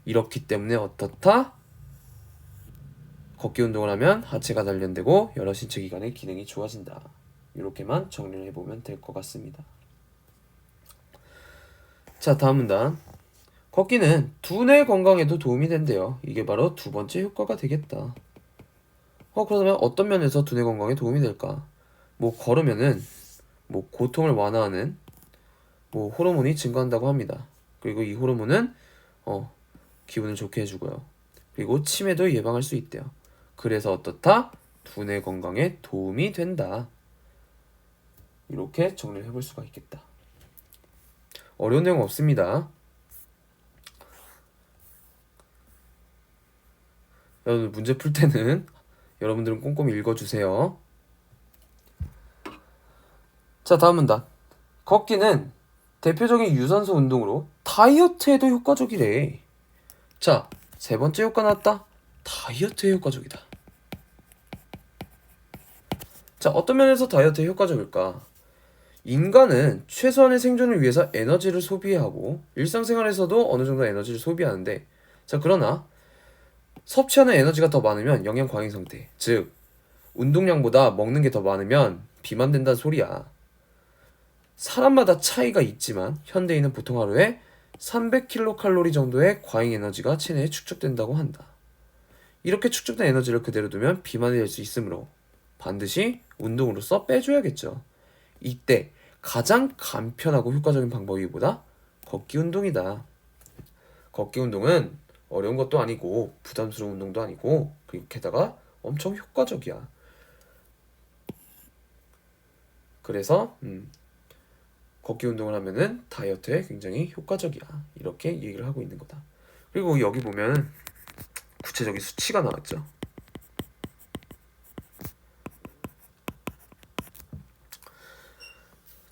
이렇기 때문에 어떻다? 걷기 운동을 하면 하체가 단련되고 여러 신체 기관의 기능이 좋아진다. 이렇게만 정리를 해보면 될 것 같습니다. 자, 다음 문단. 걷기는 두뇌 건강에도 도움이 된대요. 이게 바로 두 번째 효과가 되겠다. 그러면 어떤 면에서 두뇌 건강에 도움이 될까? 걸으면은 고통을 완화하는 호르몬이 증가한다고 합니다. 그리고 이 호르몬은 기분을 좋게 해주고요. 그리고 치매도 예방할 수 있대요. 그래서 어떻다? 두뇌 건강에 도움이 된다. 이렇게 정리를 해볼 수가 있겠다. 어려운 내용 없습니다. 여러분 문제 풀 때는 여러분들은 꼼꼼히 읽어주세요. 자, 다음 문단. 걷기는 대표적인 유산소 운동으로 다이어트에도 효과적이래. 자, 세 번째 효과 나왔다. 다이어트에 효과적이다. 자, 어떤 면에서 다이어트에 효과적일까? 인간은 최소한의 생존을 위해서 에너지를 소비하고 일상생활에서도 어느 정도 에너지를 소비하는데, 자, 그러나 섭취하는 에너지가 더 많으면 영양 과잉 상태, 즉 운동량보다 먹는 게 더 많으면 비만된다는 소리야. 사람마다 차이가 있지만 현대인은 보통 하루에 300kcal 정도의 과잉 에너지가 체내에 축적된다고 한다. 이렇게 축적된 에너지를 그대로 두면 비만이 될 수 있으므로 반드시 운동으로써 빼줘야겠죠. 이때 가장 간편하고 효과적인 방법이 뭐다? 걷기 운동이다. 걷기 운동은 어려운 것도 아니고 부담스러운 운동도 아니고, 그리고 게다가 엄청 효과적이야. 그래서 걷기 운동을 하면은 다이어트에 굉장히 효과적이야. 이렇게 얘기를 하고 있는 거다. 그리고 여기 보면 구체적인 수치가 나왔죠.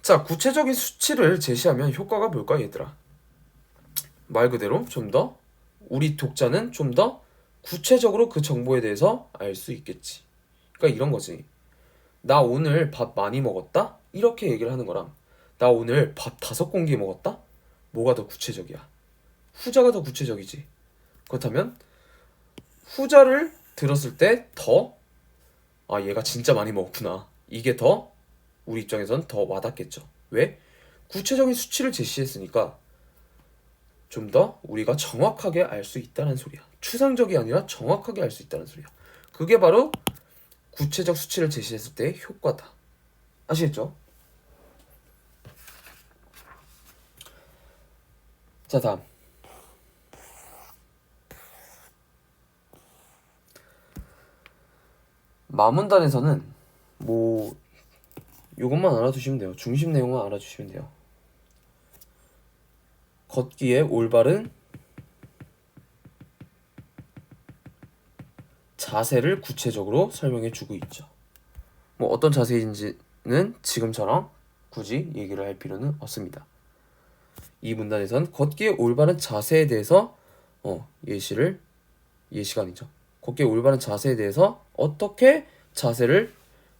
자, 구체적인 수치를 제시하면 효과가 뭘까, 얘들아? 말 그대로 좀 더 우리 독자는 좀 더 구체적으로 그 정보에 대해서 알 수 있겠지. 그러니까 이런 거지. 나 오늘 밥 많이 먹었다? 이렇게 얘기를 하는 거랑 나 오늘 밥 5공기 먹었다? 뭐가 더 구체적이야? 후자가 더 구체적이지. 그렇다면 후자를 들었을 때 더 얘가 진짜 많이 먹었구나. 이게 더 우리 입장에선 더 와닿겠죠. 왜? 구체적인 수치를 제시했으니까 좀 더 우리가 정확하게 알 수 있다는 소리야. 추상적이 아니라 정확하게 알 수 있다는 소리야. 그게 바로 구체적 수치를 제시했을 때의 효과다. 아시겠죠? 자, 다음. 마문단에서는 뭐 요것만 알아두시면 돼요. 중심 내용만 알아주시면 돼요. 걷기에 올바른 자세를 구체적으로 설명해 주고 있죠. 뭐 어떤 자세인지는 지금처럼 굳이 얘기를 할 필요는 없습니다. 이 문단에선 걷기의 올바른 자세에 대해서 예시가 아니죠. 걷기의 올바른 자세에 대해서 어떻게 자세를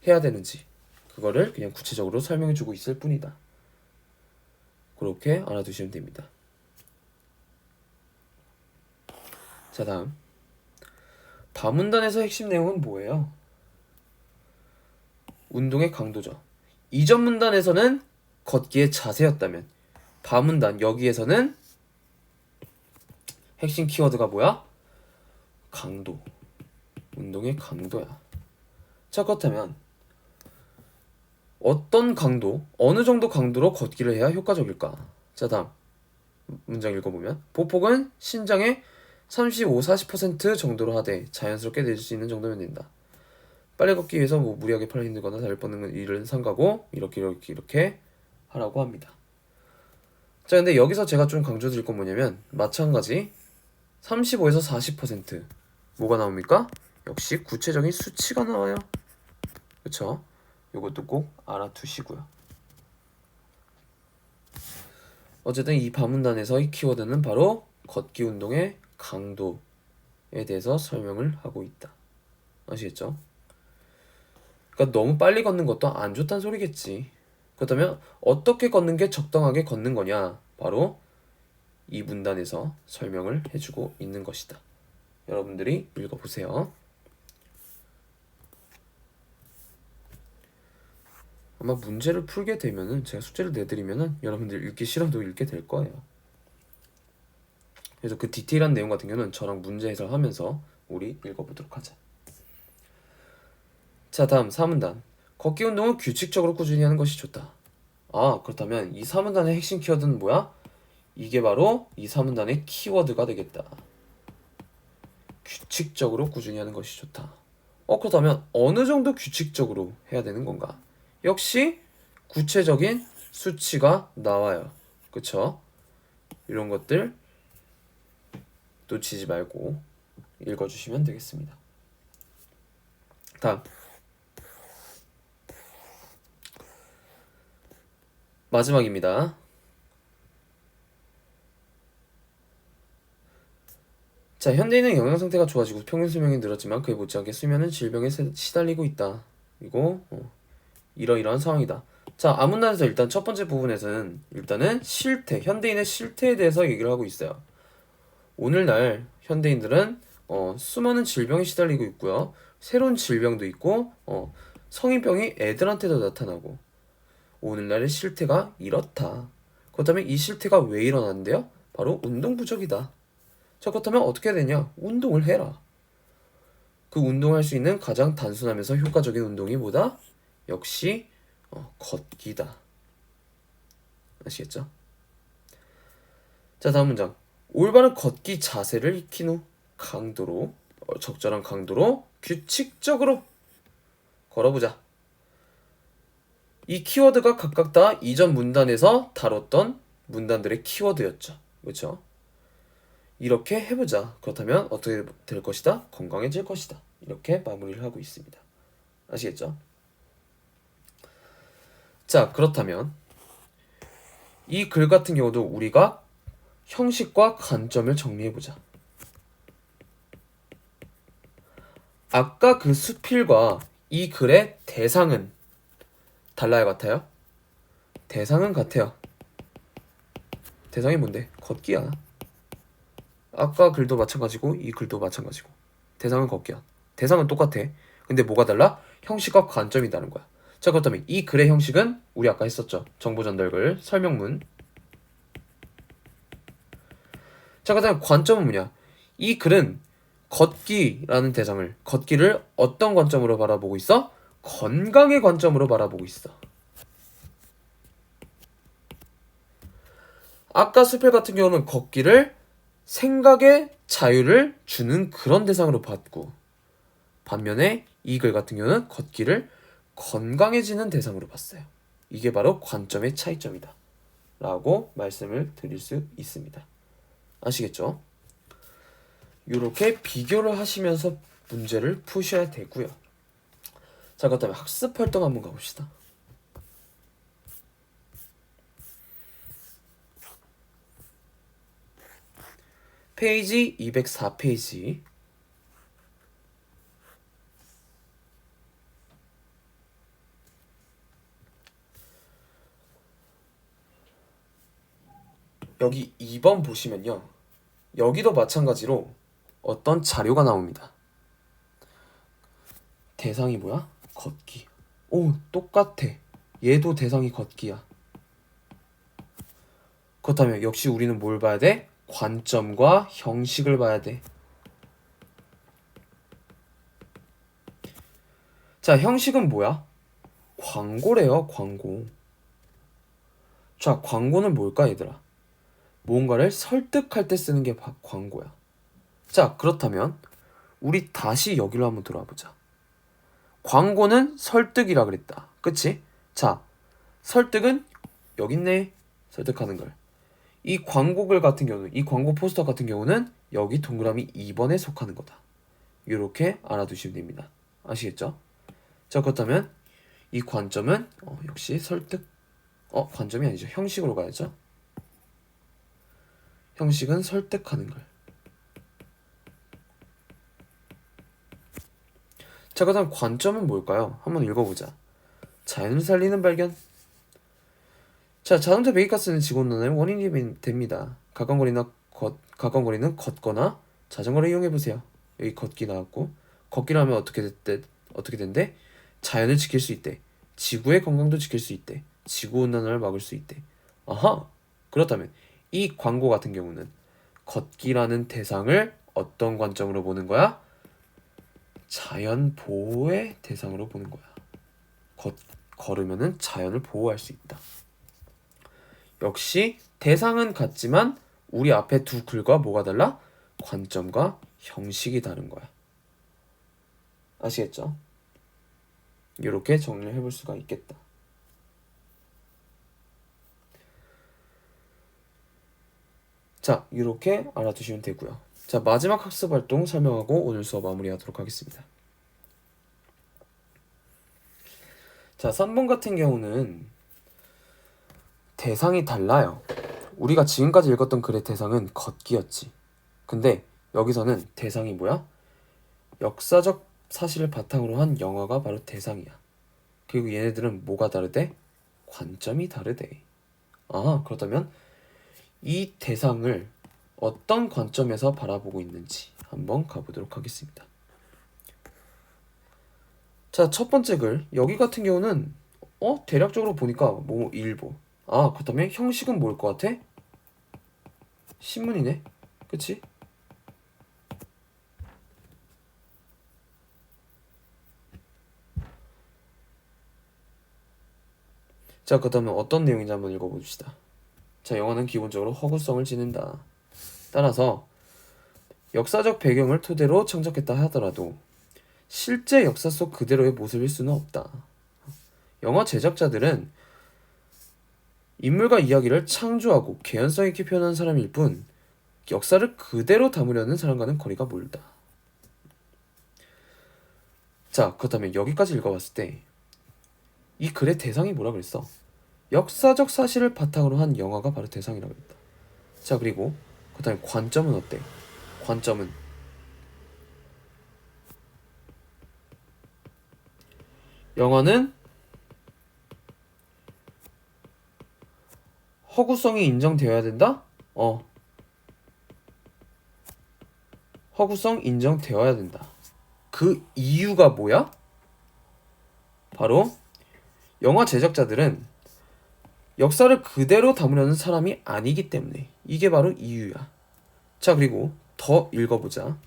해야 되는지 그거를 그냥 구체적으로 설명해 주고 있을 뿐이다. 그렇게 알아두시면 됩니다. 자, 다음. 다문단에서 핵심 내용은 뭐예요? 운동의 강도죠. 이전 문단에서는 걷기의 자세였다면 다문단 여기에서는 핵심 키워드가 뭐야? 강도. 운동의 강도야. 자, 그렇다면 어떤 강도, 어느 정도 강도로 걷기를 해야 효과적일까? 자, 다음 문장 읽어보면 보폭은 신장의 35, 40% 정도로 하되 자연스럽게 내줄 수 있는 정도면 된다. 빨리 걷기 위해서 뭐 무리하게 팔을 힘들거나 다리를 뻗는 일은 삼가고 이렇게 하라고 합니다. 자, 근데 여기서 제가 좀 강조드릴 건 뭐냐면 마찬가지 35에서 40% 뭐가 나옵니까? 역시 구체적인 수치가 나와요. 그쵸? 이것도 꼭 알아두시고요. 어쨌든 이 반문단에서의 키워드는 바로 걷기 운동의 강도에 대해서 설명을 하고 있다. 아시겠죠? 그러니까 너무 빨리 걷는 것도 안 좋다는 소리겠지. 그렇다면 어떻게 걷는 게 적당하게 걷는 거냐? 바로 이 문단에서 설명을 해주고 있는 것이다. 여러분들이 읽어보세요. 아마 문제를 풀게 되면은 제가 숙제를 내드리면은 여러분들 읽기 싫어도 읽게 될 거예요. 그래서 그 디테일한 내용 같은 경우는 저랑 문제 해설하면서 우리 읽어보도록 하자. 자, 다음 4문단. 걷기 운동은 규칙적으로 꾸준히 하는 것이 좋다. 아, 그렇다면 이 4문단의 핵심 키워드는 뭐야? 이게 바로 이 4문단의 키워드가 되겠다. 규칙적으로 꾸준히 하는 것이 좋다. 그렇다면 어느 정도 규칙적으로 해야 되는 건가? 역시 구체적인 수치가 나와요. 그쵸? 이런 것들 놓치지 말고 읽어주시면 되겠습니다. 다음 마지막입니다. 자, 현대인은 영양 상태가 좋아지고 평균 수명이 늘었지만 그에 못지않게 수면은 질병에 시달리고 있다. 이거 이러이러한 상황이다. 자, 아문단에서 일단 첫 번째 부분에서는 일단은 실태, 현대인의 실태에 대해서 얘기를 하고 있어요. 오늘날 현대인들은 수많은 질병에 시달리고 있고요. 새로운 질병도 있고 성인병이 애들한테도 나타나고 오늘날의 실태가 이렇다. 그렇다면 이 실태가 왜 일어나는데요? 바로 운동 부족이다. 자, 그렇다면 어떻게 해야 되냐? 운동을 해라. 그 운동할 수 있는 가장 단순하면서 효과적인 운동이 뭐다? 역시 걷기다. 아시겠죠? 자, 다음 문장. 올바른 걷기 자세를 익힌 후 강도로 적절한 강도로 규칙적으로 걸어보자. 이 키워드가 각각 다 이전 문단에서 다뤘던 문단들의 키워드였죠. 그렇죠? 이렇게 해보자. 그렇다면 어떻게 될 것이다? 건강해질 것이다. 이렇게 마무리를 하고 있습니다. 아시겠죠? 자, 그렇다면 이 글 같은 경우도 우리가 형식과 관점을 정리해보자. 아까 그 수필과 이 글의 대상은 달라요, 같아요? 대상은 같아요. 대상이 뭔데? 걷기야. 아까 글도 마찬가지고 이 글도 마찬가지고 대상은 걷기야. 대상은 똑같아. 근데 뭐가 달라? 형식과 관점이 다른 거야. 자, 그렇다면 이 글의 형식은 우리 아까 했었죠. 정보 전달글 설명문. 자, 그다음 관점은 뭐냐? 이 글은 걷기를 어떤 관점으로 바라보고 있어? 건강의 관점으로 바라보고 있어. 아까 수필 같은 경우는 걷기를 생각의 자유를 주는 그런 대상으로 봤고, 반면에 이 글 같은 경우는 걷기를 건강해지는 대상으로 봤어요. 이게 바로 관점의 차이점이다 라고 말씀을 드릴 수 있습니다. 아시겠죠? 이렇게 비교를 하시면서 문제를 푸셔야 되고요. 자, 그렇다면 학습 활동 한번 가봅시다. 페이지 204페이지. 여기 2번 보시면요. 여기도 마찬가지로 어떤 자료가 나옵니다. 대상이 뭐야? 걷기. 오, 똑같아. 얘도 대상이 걷기야. 그렇다면 역시 우리는 뭘 봐야 돼? 관점과 형식을 봐야 돼. 자, 형식은 뭐야? 광고래요, 광고. 자, 광고는 뭘까, 얘들아? 뭔가를 설득할 때 쓰는 게 광고야. 자, 그렇다면 우리 다시 여기로 한번 돌아와 보자. 광고는 설득이라 그랬다. 그치? 자, 설득은 여기 있네. 설득하는 걸. 이 광고글 같은 경우는, 이 광고 포스터 같은 경우는 여기 동그라미 2번에 속하는 거다. 이렇게 알아두시면 됩니다. 아시겠죠? 자, 그렇다면 이 관점은 역시 설득. 관점이 아니죠. 형식으로 가야죠. 형식은 설득하는 걸. 자, 그다음 관점은 뭘까요? 한번 읽어보자. 자연을 살리는 발견. 자, 자동차 배기가스는 지구온난화의 원인이 됩니다. 가까운 거리는 걷거나 자전거를 이용해보세요. 여기 걷기 나왔고, 걷기를 하면 어떻게 된대? 자연을 지킬 수 있대. 지구의 건강도 지킬 수 있대. 지구온난화를 막을 수 있대. 아하! 그렇다면 이 광고 같은 경우는 걷기라는 대상을 어떤 관점으로 보는 거야? 자연 보호의 대상으로 보는 거야. 걸으면은 자연을 보호할 수 있다. 역시 대상은 같지만 우리 앞에 두 글과 뭐가 달라? 관점과 형식이 다른 거야. 아시겠죠? 이렇게 정리를 해볼 수가 있겠다. 자, 이렇게 알아두시면 되고요. 자, 마지막 학습 활동 설명하고 오늘 수업 마무리하도록 하겠습니다. 자, 3번 같은 경우는 대상이 달라요. 우리가 지금까지 읽었던 글의 대상은 걷기였지. 근데 여기서는 대상이 뭐야? 역사적 사실을 바탕으로 한 영화가 바로 대상이야. 그리고 얘네들은 뭐가 다르대? 관점이 다르대. 아, 그렇다면 이 대상을 어떤 관점에서 바라보고 있는지 한번 가보도록 하겠습니다. 자, 첫 번째 글. 여기 같은 경우는 대략적으로 보니까 뭐 일보. 아, 그렇다면 형식은 뭘 것 같아? 신문이네. 그치? 자, 그렇다면 어떤 내용인지 한번 읽어봅시다. 자, 영화는 기본적으로 허구성을 지닌다. 따라서 역사적 배경을 토대로 창작했다 하더라도 실제 역사 속 그대로의 모습일 수는 없다. 영화 제작자들은 인물과 이야기를 창조하고 개연성 있게 표현한 사람일 뿐 역사를 그대로 담으려는 사람과는 거리가 멀다. 자, 그렇다면 여기까지 읽어봤을 때 이 글의 대상이 뭐라 그랬어? 역사적 사실을 바탕으로 한 영화가 바로 대상이라고 했다. 자, 그리고 그다음에 관점은 어때? 관점은 영화는 허구성이 인정되어야 된다? 허구성 인정되어야 된다. 그 이유가 뭐야? 바로 영화 제작자들은 역사를 그대로 담으려는 사람이 아니기 때문에. 이게 바로 이유야. 자, 그리고 더 읽어보자.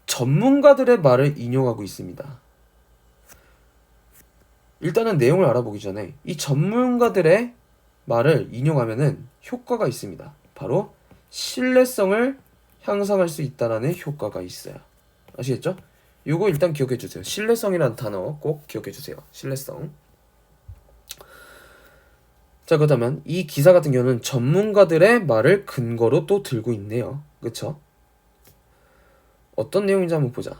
전문가들의 말을 인용하고 있습니다. 일단은 내용을 알아보기 전에 이 전문가들의 말을 인용하면은 효과가 있습니다. 바로 신뢰성을 향상할 수 있다라는 효과가 있어요. 아시겠죠? 요거 일단 기억해 주세요. 신뢰성이라는 단어 꼭 기억해 주세요. 신뢰성. 자, 그렇다면 이 기사 같은 경우는 전문가들의 말을 근거로 또 들고 있네요. 그쵸? 어떤 내용인지 한번 보자.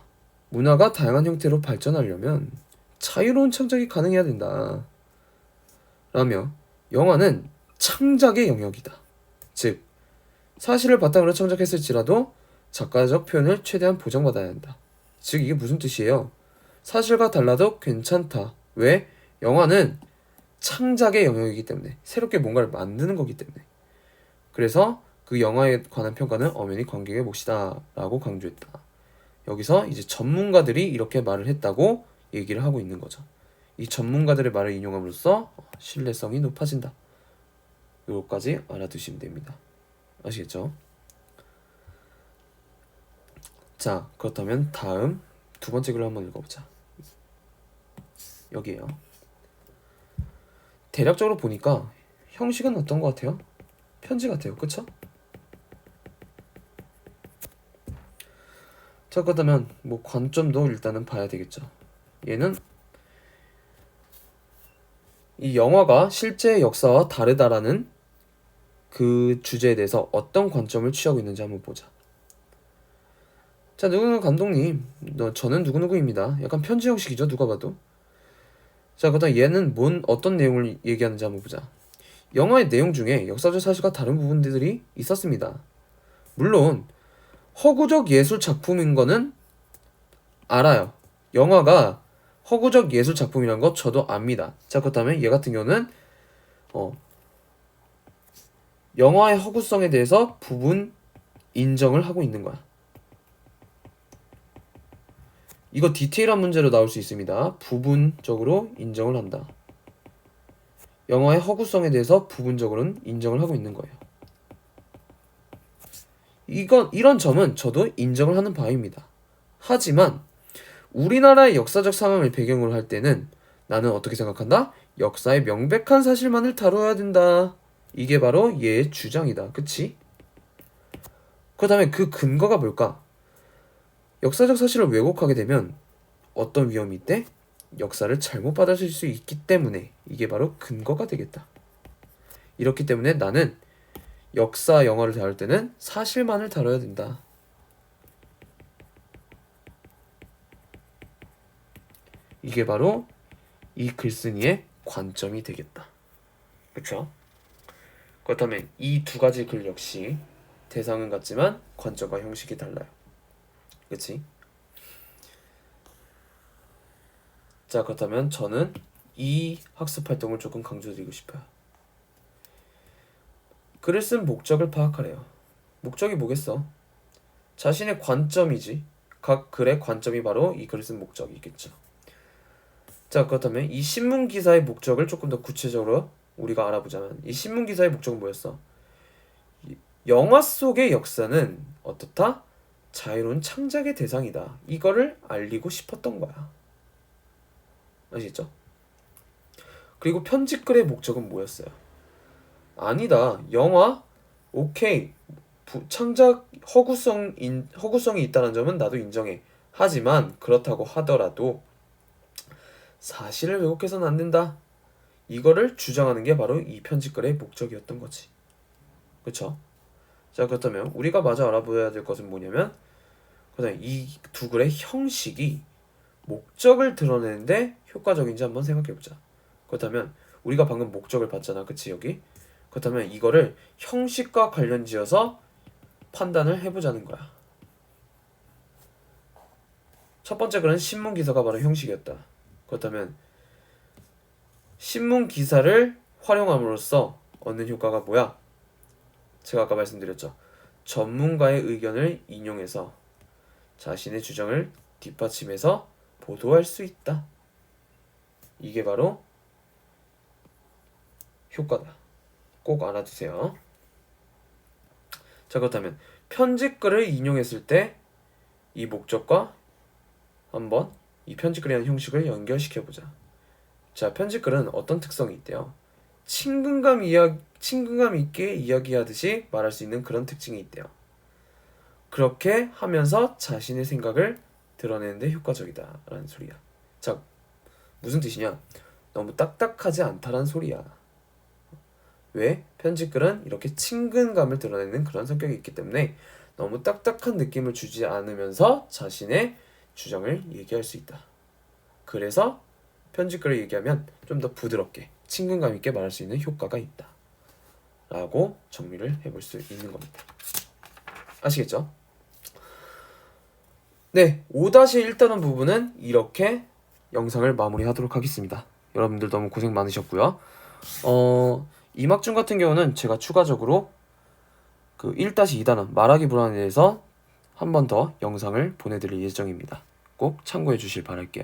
문화가 다양한 형태로 발전하려면 자유로운 창작이 가능해야 된다. 라며 영화는 창작의 영역이다. 즉, 사실을 바탕으로 창작했을지라도 작가적 표현을 최대한 보장받아야 한다. 즉, 이게 무슨 뜻이에요? 사실과 달라도 괜찮다. 왜? 영화는 창작의 영역이기 때문에, 새롭게 뭔가를 만드는 거기 때문에. 그래서 그 영화에 관한 평가는 엄연히 관객의 몫이다 라고 강조했다. 여기서 이제 전문가들이 이렇게 말을 했다고 얘기를 하고 있는 거죠. 이 전문가들의 말을 인용함으로써 신뢰성이 높아진다. 요거까지 알아두시면 됩니다. 아시겠죠? 자, 그렇다면 다음 두 번째 글을 한번 읽어보자. 여기에요. 대략적으로 보니까 형식은 어떤 것 같아요? 편지 같아요. 그쵸? 자, 그렇다면 뭐 관점도 일단은 봐야 되겠죠. 얘는 이 영화가 실제 역사와 다르다라는 그 주제에 대해서 어떤 관점을 취하고 있는지 한번 보자. 자, 누구누구 감독님, 저는 누구누구입니다. 약간 편지 형식이죠, 누가 봐도. 자, 그다음 얘는 어떤 내용을 얘기하는지 한번 보자. 영화의 내용 중에 역사적 사실과 다른 부분들이 있었습니다. 물론 허구적 예술 작품인 거는 알아요. 영화가 허구적 예술 작품이란 거 저도 압니다. 자, 그렇다면 얘 같은 경우는 영화의 허구성에 대해서 부분 인정을 하고 있는 거야. 이거 디테일한 문제로 나올 수 있습니다. 부분적으로 인정을 한다. 영화의 허구성에 대해서 부분적으로는 인정을 하고 있는 거예요. 이런 점은 저도 인정을 하는 바입니다. 하지만 우리나라의 역사적 상황을 배경으로 할 때는 나는 어떻게 생각한다? 역사의 명백한 사실만을 다뤄야 된다. 이게 바로 얘의 주장이다. 그치? 그 다음에 그 근거가 뭘까? 역사적 사실을 왜곡하게 되면 어떤 위험이 있대? 역사를 잘못 받아들일 수 있기 때문에 이게 바로 근거가 되겠다. 이렇기 때문에 나는 역사 영화를 다룰 때는 사실만을 다뤄야 된다. 이게 바로 이 글쓴이의 관점이 되겠다. 그쵸? 그렇다면 이 두 가지 글 역시 대상은 같지만 관점과 형식이 달라요. 그치? 자, 그렇다면 저는 이 학습 활동을 조금 강조드리고 싶어요. 글을 쓴 목적을 파악하래요. 목적이 뭐겠어? 자신의 관점이지. 각 글의 관점이 바로 이 글을 쓴 목적이겠죠. 자, 그렇다면 이 신문 기사의 목적을 조금 더 구체적으로 우리가 알아보자면 이 신문 기사의 목적은 뭐였어? 영화 속의 역사는 어떻다? 자유로운 창작의 대상이다. 이거를 알리고 싶었던 거야. 아시겠죠? 그리고 편집글의 목적은 뭐였어요? 아니다. 영화 오케이. 창작 허구성이 있다는 점은 나도 인정해. 하지만 그렇다고 하더라도 사실을 왜곡해서는 안 된다. 이거를 주장하는 게 바로 이 편집글의 목적이었던 거지. 그쵸? 자, 그렇다면 우리가 마저 알아봐야 될 것은 뭐냐면 그다음에 이 두 글의 형식이 목적을 드러내는데 효과적인지 한번 생각해보자. 그렇다면 우리가 방금 목적을 봤잖아. 그치 여기? 그렇다면 이거를 형식과 관련지어서 판단을 해보자는 거야. 첫 번째 글은 신문 기사가 바로 형식이었다. 그렇다면 신문 기사를 활용함으로써 얻는 효과가 뭐야? 제가 아까 말씀드렸죠. 전문가의 의견을 인용해서 자신의 주장을 뒷받침해서 보도할 수 있다. 이게 바로 효과다. 꼭 알아두세요. 자, 그렇다면 편집글을 인용했을 때 이 목적과 한번 이 편집글이라는 형식을 연결시켜보자. 자, 편집글은 어떤 특성이 있대요? 친근감 있게 이야기하듯이 말할 수 있는 그런 특징이 있대요. 그렇게 하면서 자신의 생각을 드러내는데 효과적이다 라는 소리야. 자, 무슨 뜻이냐? 너무 딱딱하지 않다라는 소리야. 왜? 편집글은 이렇게 친근감을 드러내는 그런 성격이 있기 때문에 너무 딱딱한 느낌을 주지 않으면서 자신의 주장을 얘기할 수 있다. 그래서 편집글을 얘기하면 좀 더 부드럽게 친근감 있게 말할 수 있는 효과가 있다 라고 정리를 해볼 수 있는 겁니다. 아시겠죠? 네, 5-1단원 부분은 이렇게 영상을 마무리하도록 하겠습니다. 여러분들 너무 고생 많으셨고요. 이막중 같은 경우는 제가 추가적으로 그 1-2단원 말하기 불안에 대해서 한 번 더 영상을 보내드릴 예정입니다. 꼭 참고해 주실 바랄게요.